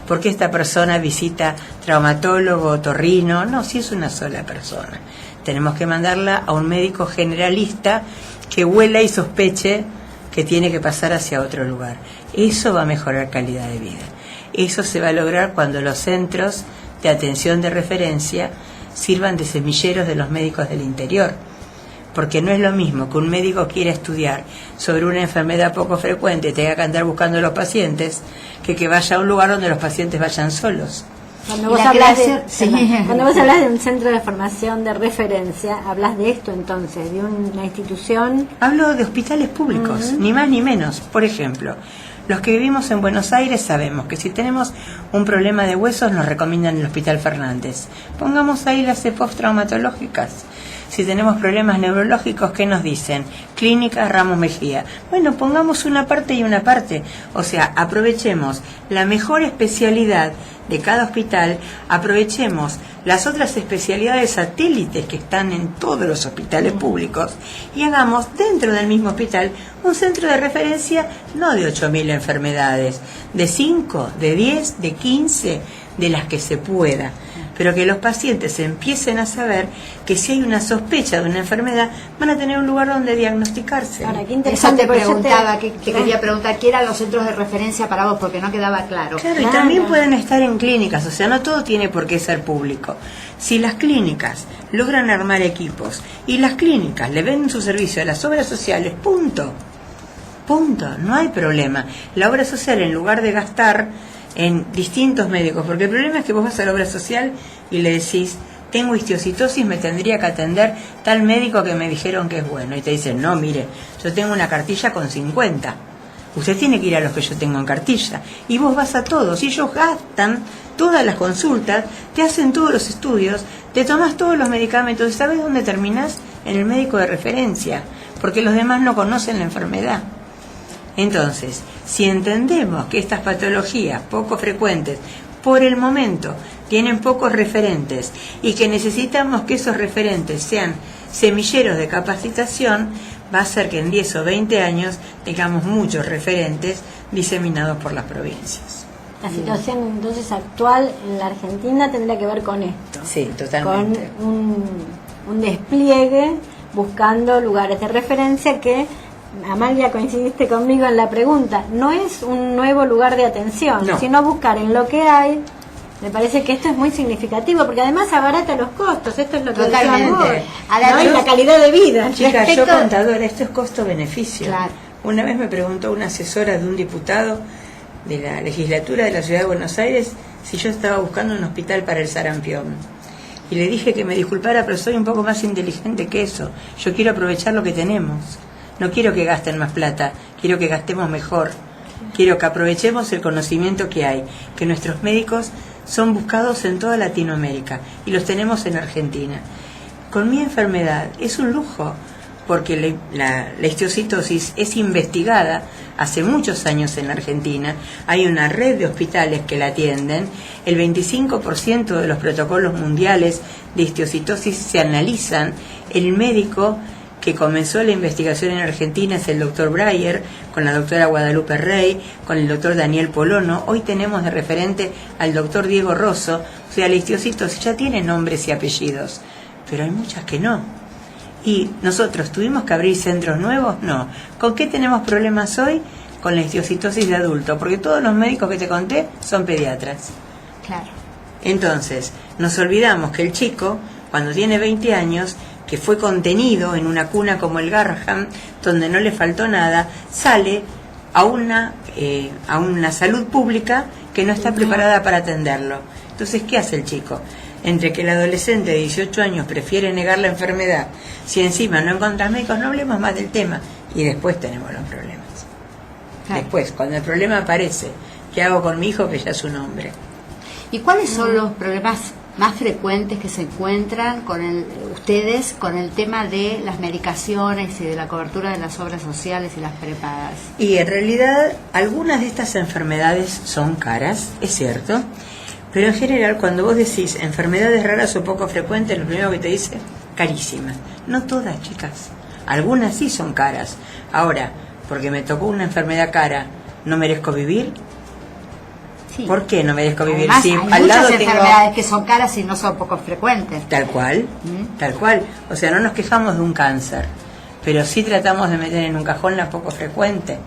¿Por qué esta persona visita traumatólogo, otorrino? No, si es una sola persona. Tenemos que mandarla a un médico generalista que huela y sospeche que tiene que pasar hacia otro lugar. Eso va a mejorar calidad de vida. Eso se va a lograr cuando los centros de atención de referencia sirvan de semilleros de los médicos del interior, porque no es lo mismo que un médico quiera estudiar sobre una enfermedad poco frecuente y tenga que andar buscando a los pacientes, que vaya a un lugar donde los pacientes vayan solos. Cuando vos hablas de un centro de formación de referencia, hablas de esto entonces, de una institución. Hablo de hospitales públicos, ni más ni menos. Por ejemplo, los que vivimos en Buenos Aires sabemos que si tenemos un problema de huesos nos recomiendan el Hospital Fernández. Pongamos ahí las EPOF traumatológicas. Si tenemos problemas neurológicos, ¿qué nos dicen? Clínica Ramos Mejía. Bueno, pongamos una parte y una parte. O sea, aprovechemos la mejor especialidad de cada hospital, aprovechemos las otras especialidades satélites que están en todos los hospitales públicos y hagamos dentro del mismo hospital un centro de referencia no de 8.000 enfermedades, de 5, de 10, de 15, de las que se pueda. Pero que los pacientes empiecen a saber que si hay una sospecha de una enfermedad, van a tener un lugar donde diagnosticarse. Ahora, qué interesante. Eso te preguntaba, te quería preguntar, ¿qué eran los centros de referencia para vos? Porque no quedaba claro. Claro, y también pueden estar en clínicas, o sea, no todo tiene por qué ser público. Si las clínicas logran armar equipos y las clínicas le venden su servicio a las obras sociales, punto, no hay problema. La obra social, en lugar de gastar en distintos médicos, porque el problema es que vos vas a la obra social y le decís, tengo histiocitosis, me tendría que atender tal médico que me dijeron que es bueno, y te dicen, no, mire, yo tengo una cartilla con 50, usted tiene que ir a los que yo tengo en cartilla, y vos vas a todos, y ellos gastan todas las consultas, te hacen todos los estudios, te tomas todos los medicamentos, y ¿sabes dónde terminás? En el médico de referencia, porque los demás no conocen la enfermedad. Entonces, si entendemos que estas patologías poco frecuentes, por el momento, tienen pocos referentes y que necesitamos que esos referentes sean semilleros de capacitación, va a ser que en 10 o 20 años tengamos muchos referentes diseminados por las provincias. La situación entonces actual en la Argentina tendría que ver con esto. Sí, totalmente. Con un despliegue buscando lugares de referencia que, Amalia, coincidiste conmigo en la pregunta, no es un nuevo lugar de atención, no, sino buscar en lo que hay. Me parece que esto es muy significativo, porque además abarata los costos, esto es lo que totalmente. decíamos, Ahora, ¿no? Y la calidad de vida. Chicas, yo contadora, esto es costo-beneficio. Claro. Una vez me preguntó una asesora de un diputado de la legislatura de la Ciudad de Buenos Aires si yo estaba buscando un hospital para el sarampión. Y le dije que me disculpara, pero soy un poco más inteligente que eso. Yo quiero aprovechar lo que tenemos. No quiero que gasten más plata, quiero que gastemos mejor. Quiero que aprovechemos el conocimiento que hay, que nuestros médicos son buscados en toda Latinoamérica y los tenemos en Argentina. Con mi enfermedad es un lujo, porque la histiocitosis es investigada hace muchos años en la Argentina. Hay una red de hospitales que la atienden. El 25% de los protocolos mundiales de histiocitosis se analizan. El médico que comenzó la investigación en Argentina es el doctor Breyer, con la doctora Guadalupe Rey, con el doctor Daniel Polono. Hoy tenemos de referente al doctor Diego Rosso. O sea, la histiocitosis ya tiene nombres y apellidos, pero hay muchas que no. ¿Y nosotros tuvimos que abrir centros nuevos? No. ¿Con qué tenemos problemas hoy? Con la histiocitosis de adulto, porque todos los médicos que te conté son pediatras. Claro. Entonces, nos olvidamos que el chico, cuando tiene 20 años, que fue contenido en una cuna como el Garrahan, donde no le faltó nada, sale a una salud pública que no está preparada para atenderlo. Entonces, ¿qué hace el chico? Entre que el adolescente de 18 años prefiere negar la enfermedad, si encima no encuentras médicos, no hablemos más del tema, y después tenemos los problemas. Claro. Después, cuando el problema aparece, ¿qué hago con mi hijo que ya es un hombre? ¿Y cuáles son los problemas más frecuentes que se encuentran ustedes con el tema de las medicaciones y de la cobertura de las obras sociales y las prepagas? Y en realidad, algunas de estas enfermedades son caras, es cierto. Pero en general, cuando vos decís enfermedades raras o poco frecuentes, lo primero que te dice, carísimas. No todas, chicas. Algunas sí son caras. Ahora, porque me tocó una enfermedad cara, ¿no merezco vivir? Sí. ¿Por qué no merezco vivir? Además, Sí, hay al muchas lado enfermedades que son caras y no son poco frecuentes. Tal cual, tal cual. O sea, no nos quejamos de un cáncer, pero sí tratamos de meter en un cajón la poco frecuente,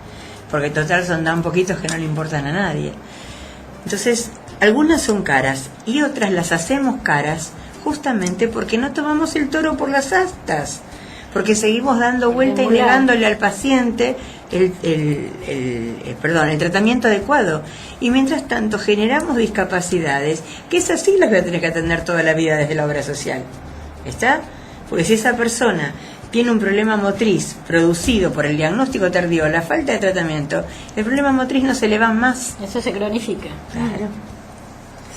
porque total son tan poquitos que no le importan a nadie. Entonces, algunas son caras y otras las hacemos caras justamente porque no tomamos el toro por las astas, porque seguimos dando vuelta y negándole al paciente el tratamiento adecuado. Y mientras tanto generamos discapacidades que esas sí las voy a tener que atender toda la vida desde la obra social. ¿Está? Porque si esa persona tiene un problema motriz producido por el diagnóstico tardío, la falta de tratamiento, el problema motriz no se le va más. Eso se cronifica. Claro.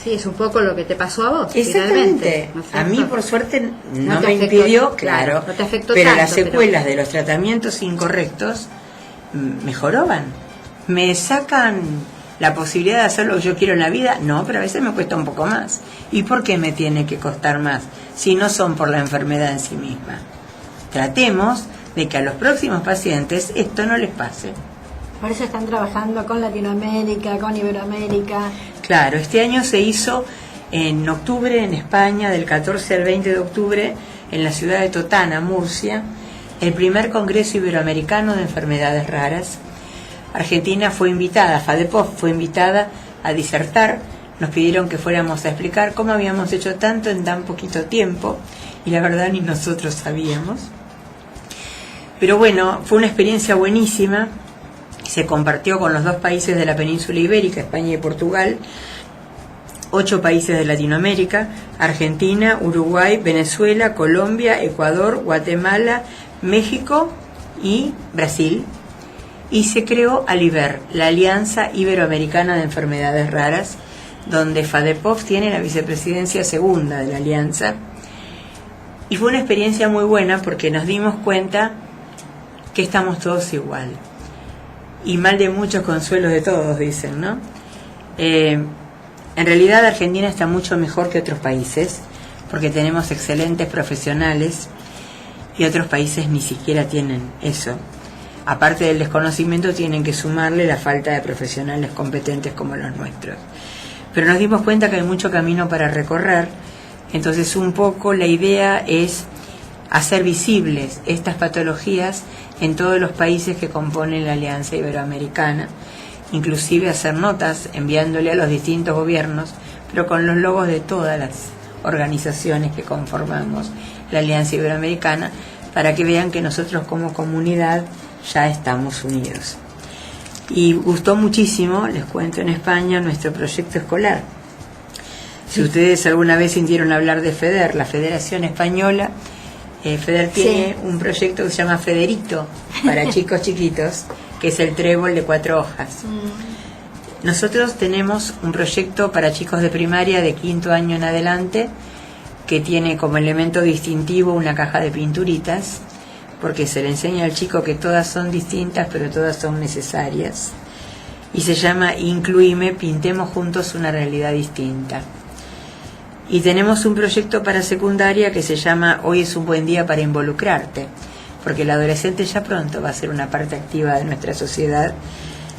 Sí, es un poco lo que te pasó a vos. Exactamente. ¿No a mí, por suerte, no me afectó, impidió, claro, no te afectó pero tanto, las secuelas de los tratamientos incorrectos mejoraban. Me sacan la posibilidad de hacer lo que yo quiero en la vida, no, pero a veces me cuesta un poco más. ¿Y por qué me tiene que costar más si no son por la enfermedad en sí misma? Tratemos de que a los próximos pacientes esto no les pase. Por eso están trabajando con Latinoamérica, con Iberoamérica. Claro, este año se hizo en octubre en España, del 14 al 20 de octubre, en la ciudad de Totana, Murcia, el primer Congreso Iberoamericano de Enfermedades Raras. Argentina fue invitada, FADEPOF fue invitada a disertar. Nos pidieron que fuéramos a explicar cómo habíamos hecho tanto en tan poquito tiempo, y la verdad ni nosotros sabíamos. Pero bueno, fue una experiencia buenísima. se compartió con los 2 países de la península ibérica, España y Portugal, 8 países de Latinoamérica, Argentina, Uruguay, Venezuela, Colombia, Ecuador, Guatemala, México y Brasil. Y se creó ALIVER, la Alianza Iberoamericana de Enfermedades Raras, donde FADEPOF tiene la vicepresidencia segunda de la alianza. Y fue una experiencia muy buena porque nos dimos cuenta que estamos todos igual. Y mal de muchos, consuelos de todos, dicen, ¿no? En realidad Argentina está mucho mejor que otros países, porque tenemos excelentes profesionales y otros países ni siquiera tienen eso. Aparte del desconocimiento, tienen que sumarle la falta de profesionales competentes como los nuestros. Pero nos dimos cuenta que hay mucho camino para recorrer, entonces un poco la idea es hacer visibles estas patologías en todos los países que componen la Alianza Iberoamericana, inclusive hacer notas enviándole a los distintos gobiernos, pero con los logos de todas las organizaciones que conformamos la Alianza Iberoamericana, para que vean que nosotros como comunidad ya estamos unidos. Y gustó muchísimo, les cuento, en España nuestro proyecto escolar. Si ustedes alguna vez sintieron hablar de FEDER, la Federación Española, FEDER tiene un proyecto que se llama Federito, para chicos chiquitos, que es el trébol de 4 hojas. Nosotros tenemos un proyecto para chicos de primaria de 5º año en adelante, que tiene como elemento distintivo una caja de pinturitas, porque se le enseña al chico que todas son distintas, pero todas son necesarias. Y se llama Incluime, pintemos juntos una realidad distinta. Y tenemos un proyecto para secundaria que se llama Hoy es un buen día para involucrarte, porque el adolescente ya pronto va a ser una parte activa de nuestra sociedad.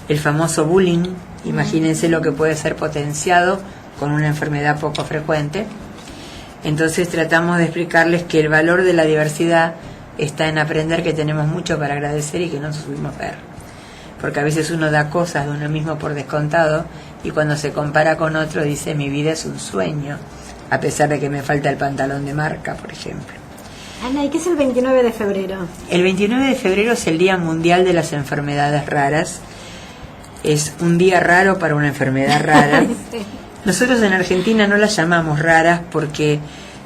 El famoso bullying, imagínense lo que puede ser potenciado con una enfermedad poco frecuente. Entonces tratamos de explicarles que el valor de la diversidad está en aprender que tenemos mucho para agradecer y que no supimos ver. Porque a veces uno da cosas de uno mismo por descontado y cuando se compara con otro dice mi vida es un sueño, a pesar de que me falta el pantalón de marca, por ejemplo. Ana, ¿y qué es el 29 de febrero? El 29 de febrero es el Día Mundial de las Enfermedades Raras. Es un día raro para una enfermedad rara. Sí. Nosotros en Argentina no las llamamos raras porque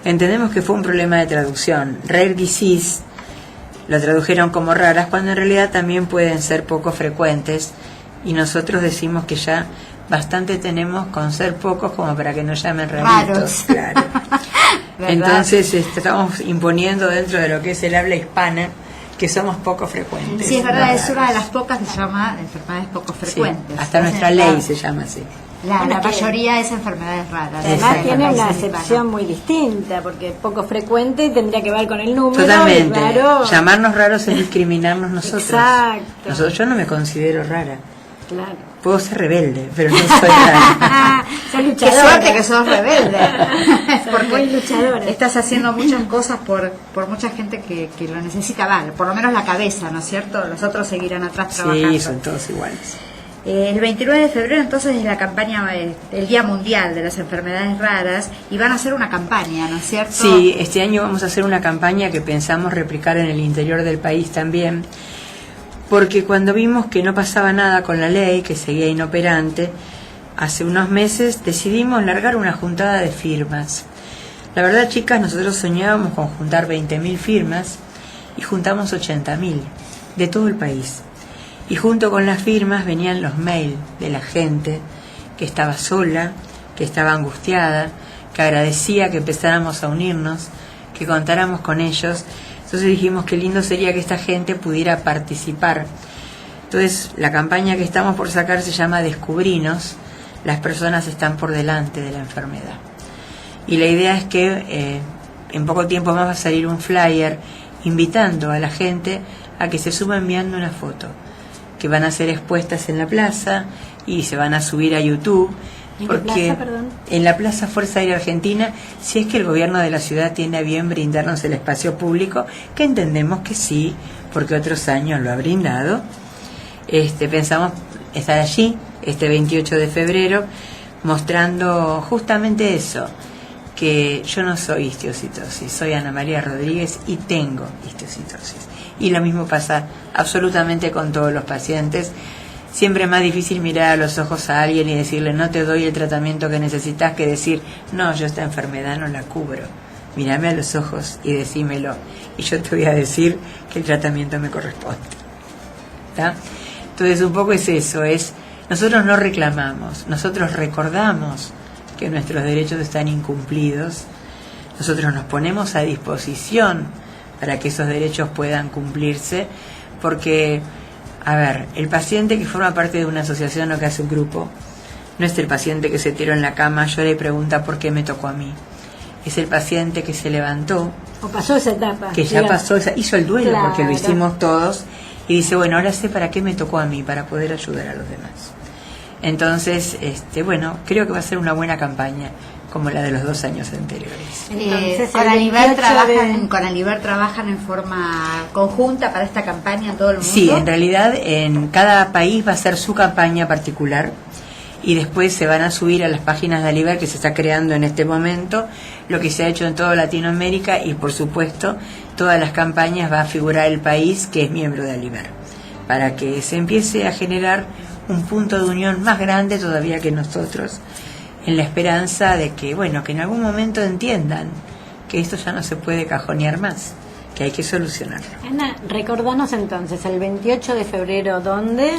entendemos que fue un problema de traducción. Rare disease lo tradujeron como raras cuando en realidad también pueden ser poco frecuentes y nosotros decimos que ya bastante tenemos con ser pocos como para que nos llamen raritos. Claro. Entonces estamos imponiendo dentro de lo que es el habla hispana que somos poco frecuentes. Sí, es verdad, es una de las pocas que se llama enfermedades poco frecuentes. Sí, hasta nuestra ley se llama así. La mayoría es enfermedades raras. Además tiene una acepción muy distinta, porque poco frecuente tendría que ver con el número. Totalmente. Raro. Llamarnos raros es discriminarnos nosotros. Exacto. Yo no me considero rara. Claro. Puedo ser rebelde, pero no soy rara. Qué suerte que sos rebelde. Porque muy luchadora. Estás haciendo muchas cosas por mucha gente que lo necesita, vale, por lo menos la cabeza, ¿no es cierto? Los otros seguirán atrás trabajando. Sí, son todos iguales. El 29 de febrero entonces es la campaña, el Día Mundial de las Enfermedades Raras, y van a hacer una campaña, ¿no es cierto? Sí, este año vamos a hacer una campaña que pensamos replicar en el interior del país también, porque cuando vimos que no pasaba nada con la ley, que seguía inoperante, hace unos meses decidimos largar una juntada de firmas. La verdad, chicas, nosotros soñábamos con juntar 20.000 firmas y juntamos 80.000 de todo el país. Y junto con las firmas venían los mails de la gente que estaba sola, que estaba angustiada, que agradecía que empezáramos a unirnos, que contáramos con ellos. Entonces dijimos que lindo sería que esta gente pudiera participar. Entonces la campaña que estamos por sacar se llama Descubrinos, las personas están por delante de la enfermedad. Y la idea es que en poco tiempo más va a salir un flyer invitando a la gente a que se suba enviando una foto, que van a ser expuestas en la plaza y se van a subir a YouTube. Porque en la Plaza Fuerza Aérea Argentina, si es que el gobierno de la ciudad tiene a bien brindarnos el espacio público, que entendemos que sí, porque otros años lo ha brindado, pensamos estar allí este 28 de febrero mostrando justamente eso, que yo no soy histiocitosis, soy Ana María Rodríguez y tengo histiocitosis. Y lo mismo pasa absolutamente con todos los pacientes. Siempre es más difícil mirar a los ojos a alguien y decirle no te doy el tratamiento que necesitas, que decir no, yo esta enfermedad no la cubro. Mírame a los ojos y decímelo, y yo te voy a decir que el tratamiento me corresponde. ¿Está? Entonces un poco es eso, nosotros no reclamamos, nosotros recordamos que nuestros derechos están incumplidos, nosotros nos ponemos a disposición para que esos derechos puedan cumplirse, porque, a ver, el paciente que forma parte de una asociación o que hace un grupo, no es el paciente que se tiró en la cama, llora y pregunta por qué me tocó a mí. Es el paciente que se levantó, o pasó esa etapa, que ya pasó, hizo el duelo, claro, porque lo hicimos todos, y dice, bueno, ahora sé para qué me tocó a mí, para poder ayudar a los demás. Entonces, bueno, creo que va a ser una buena campaña, como la de los 2 años anteriores. Entonces, con Aliber trabajan en forma conjunta para esta campaña en todo el mundo. Sí, en realidad en cada país va a ser su campaña particular, y después se van a subir a las páginas de Aliber que se está creando en este momento, lo que se ha hecho en toda Latinoamérica, y por supuesto todas las campañas va a figurar el país que es miembro de Aliber, para que se empiece a generar un punto de unión más grande todavía que nosotros, en la esperanza de que, bueno, que en algún momento entiendan que esto ya no se puede cajonear más, que hay que solucionarlo. Ana, recordanos entonces, el 28 de febrero, ¿dónde?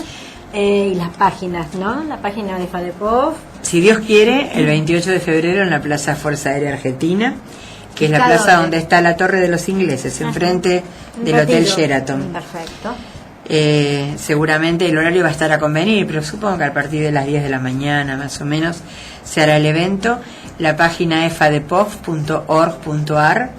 Y las páginas, ¿no? La página de FADEPOV. Si Dios quiere, el 28 de febrero en la Plaza Fuerza Aérea Argentina, que es la plaza donde está la Torre de los Ingleses, enfrente del Hotel Sheraton. Perfecto. Seguramente el horario va a estar a convenir, pero supongo que a partir de las 10 de la mañana más o menos se hará el evento. La página es fadepov.org.ar.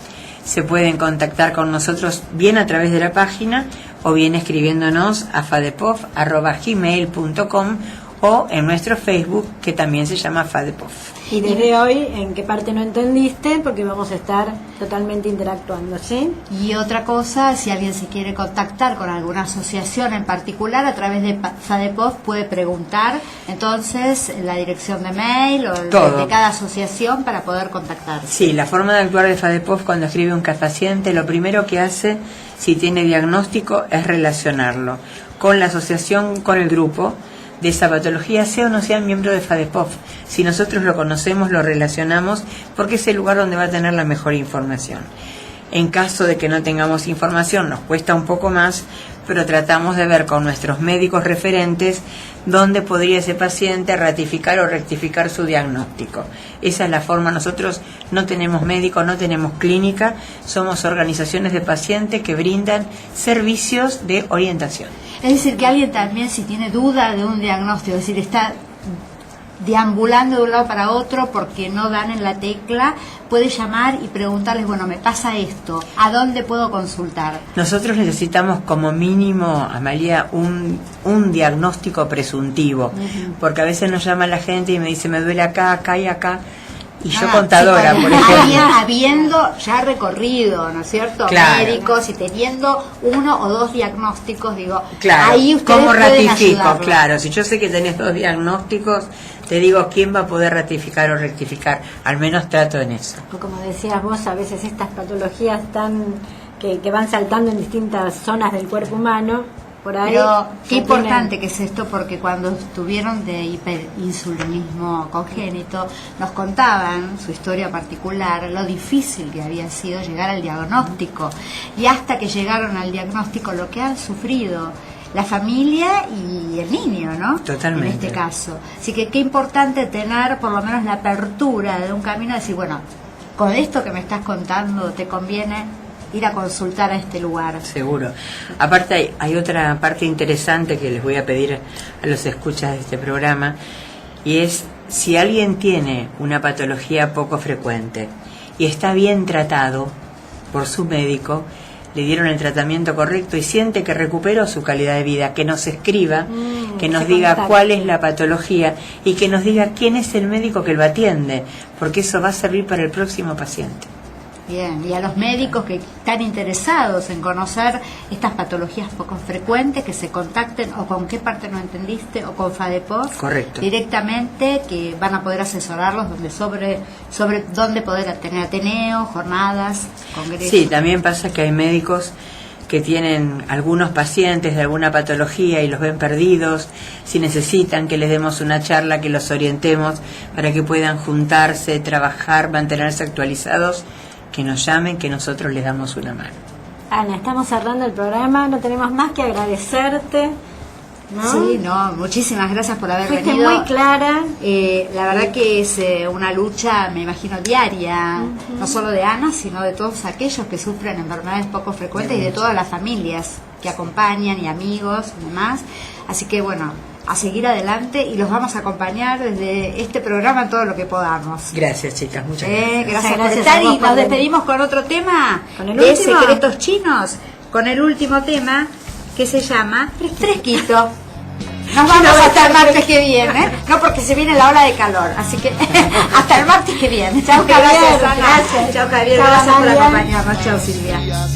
Se pueden contactar con nosotros bien a través de la página o bien escribiéndonos a fadepov@gmail.com o en nuestro Facebook, que también se llama FADEPOV. Y desde hoy, ¿en qué parte no entendiste? Porque vamos a estar totalmente interactuando, ¿sí? Y otra cosa, si alguien se quiere contactar con alguna asociación en particular, a través de FADEPOV puede preguntar, entonces, la dirección de mail o de cada asociación para poder contactarse. Sí, la forma de actuar de FADEPOV cuando escribe un paciente, lo primero que hace, si tiene diagnóstico, es relacionarlo con la asociación, con el grupo de esa patología, sea o no sea miembro de FADEPOV. Si nosotros lo conocemos, lo relacionamos, porque es el lugar donde va a tener la mejor información. En caso de que no tengamos información, nos cuesta un poco más, pero tratamos de ver con nuestros médicos referentes dónde podría ese paciente ratificar o rectificar su diagnóstico. Esa es la forma. Nosotros no tenemos médico, no tenemos clínica, somos organizaciones de pacientes que brindan servicios de orientación. Es decir, que alguien también, si tiene duda de un diagnóstico, es decir, está deambulando de un lado para otro porque no dan en la tecla, puede llamar y preguntarles, bueno, me pasa esto, ¿a dónde puedo consultar? Nosotros necesitamos como mínimo, Amalia, un diagnóstico presuntivo, porque a veces nos llama la gente y me dice, me duele acá, acá y acá, y yo contadora, por ejemplo. Habiendo ya recorrido, ¿no es cierto? Claro. Médicos y teniendo 1 o 2 diagnósticos, digo, claro. Ahí ustedes ¿Cómo pueden ratifico? ayudarlo. Claro, si yo sé que tenés 2 diagnósticos, te digo quién va a poder ratificar o rectificar. Al menos trato en eso. O como decías vos, a veces estas patologías que van saltando en distintas zonas del cuerpo humano, por ahí. Pero qué importante que es esto, porque cuando estuvieron de hiperinsulinismo congénito, nos contaban su historia particular, lo difícil que había sido llegar al diagnóstico, y hasta que llegaron al diagnóstico lo que han sufrido la familia y el niño, ¿no? Totalmente. En este caso. Así que qué importante tener por lo menos la apertura de un camino, decir, bueno, con esto que me estás contando te conviene ir a consultar a este lugar. Seguro. Aparte hay otra parte interesante que les voy a pedir a los escuchas de este programa, y es, si alguien tiene una patología poco frecuente y está bien tratado por su médico, le dieron el tratamiento correcto y siente que recuperó su calidad de vida, que nos escriba, que nos diga cuál es la patología y que nos diga quién es el médico que lo atiende, porque eso va a servir para el próximo paciente. Bien, y a los médicos que están interesados en conocer estas patologías poco frecuentes, que se contacten o con qué parte no entendiste o con FADEPOV. Correcto. Directamente, que van a poder asesorarlos sobre dónde poder tener ateneos, jornadas, congresos. Sí, también pasa que hay médicos que tienen algunos pacientes de alguna patología y los ven perdidos, si necesitan que les demos una charla, que los orientemos para que puedan juntarse, trabajar, mantenerse actualizados, que nos llamen, que nosotros les damos una mano. Ana, estamos cerrando el programa, no tenemos más que agradecerte, ¿no? Sí, no, muchísimas gracias por haber Fuiste venido. muy clara. La verdad que es una lucha, me imagino, diaria, no solo de Ana, sino de todos aquellos que sufren enfermedades poco frecuentes y de todas las familias que acompañan y amigos y demás. Así que bueno, a seguir adelante y los vamos a acompañar desde este programa en todo lo que podamos. Gracias, chicas, muchas gracias. Gracias por Gracias estar a vos y por nos venir. despedimos con otro tema ¿Con el de último? Secretos Chinos, con el último tema que se llama Fresquito. Nos vamos hasta el martes que viene, no porque se viene la ola de calor, así que hasta el martes que viene. Chao, Javier, gracias, Ana. gracias. Chao, Javier, Chao, gracias por Amalia. acompañarnos. Chao, Silvia.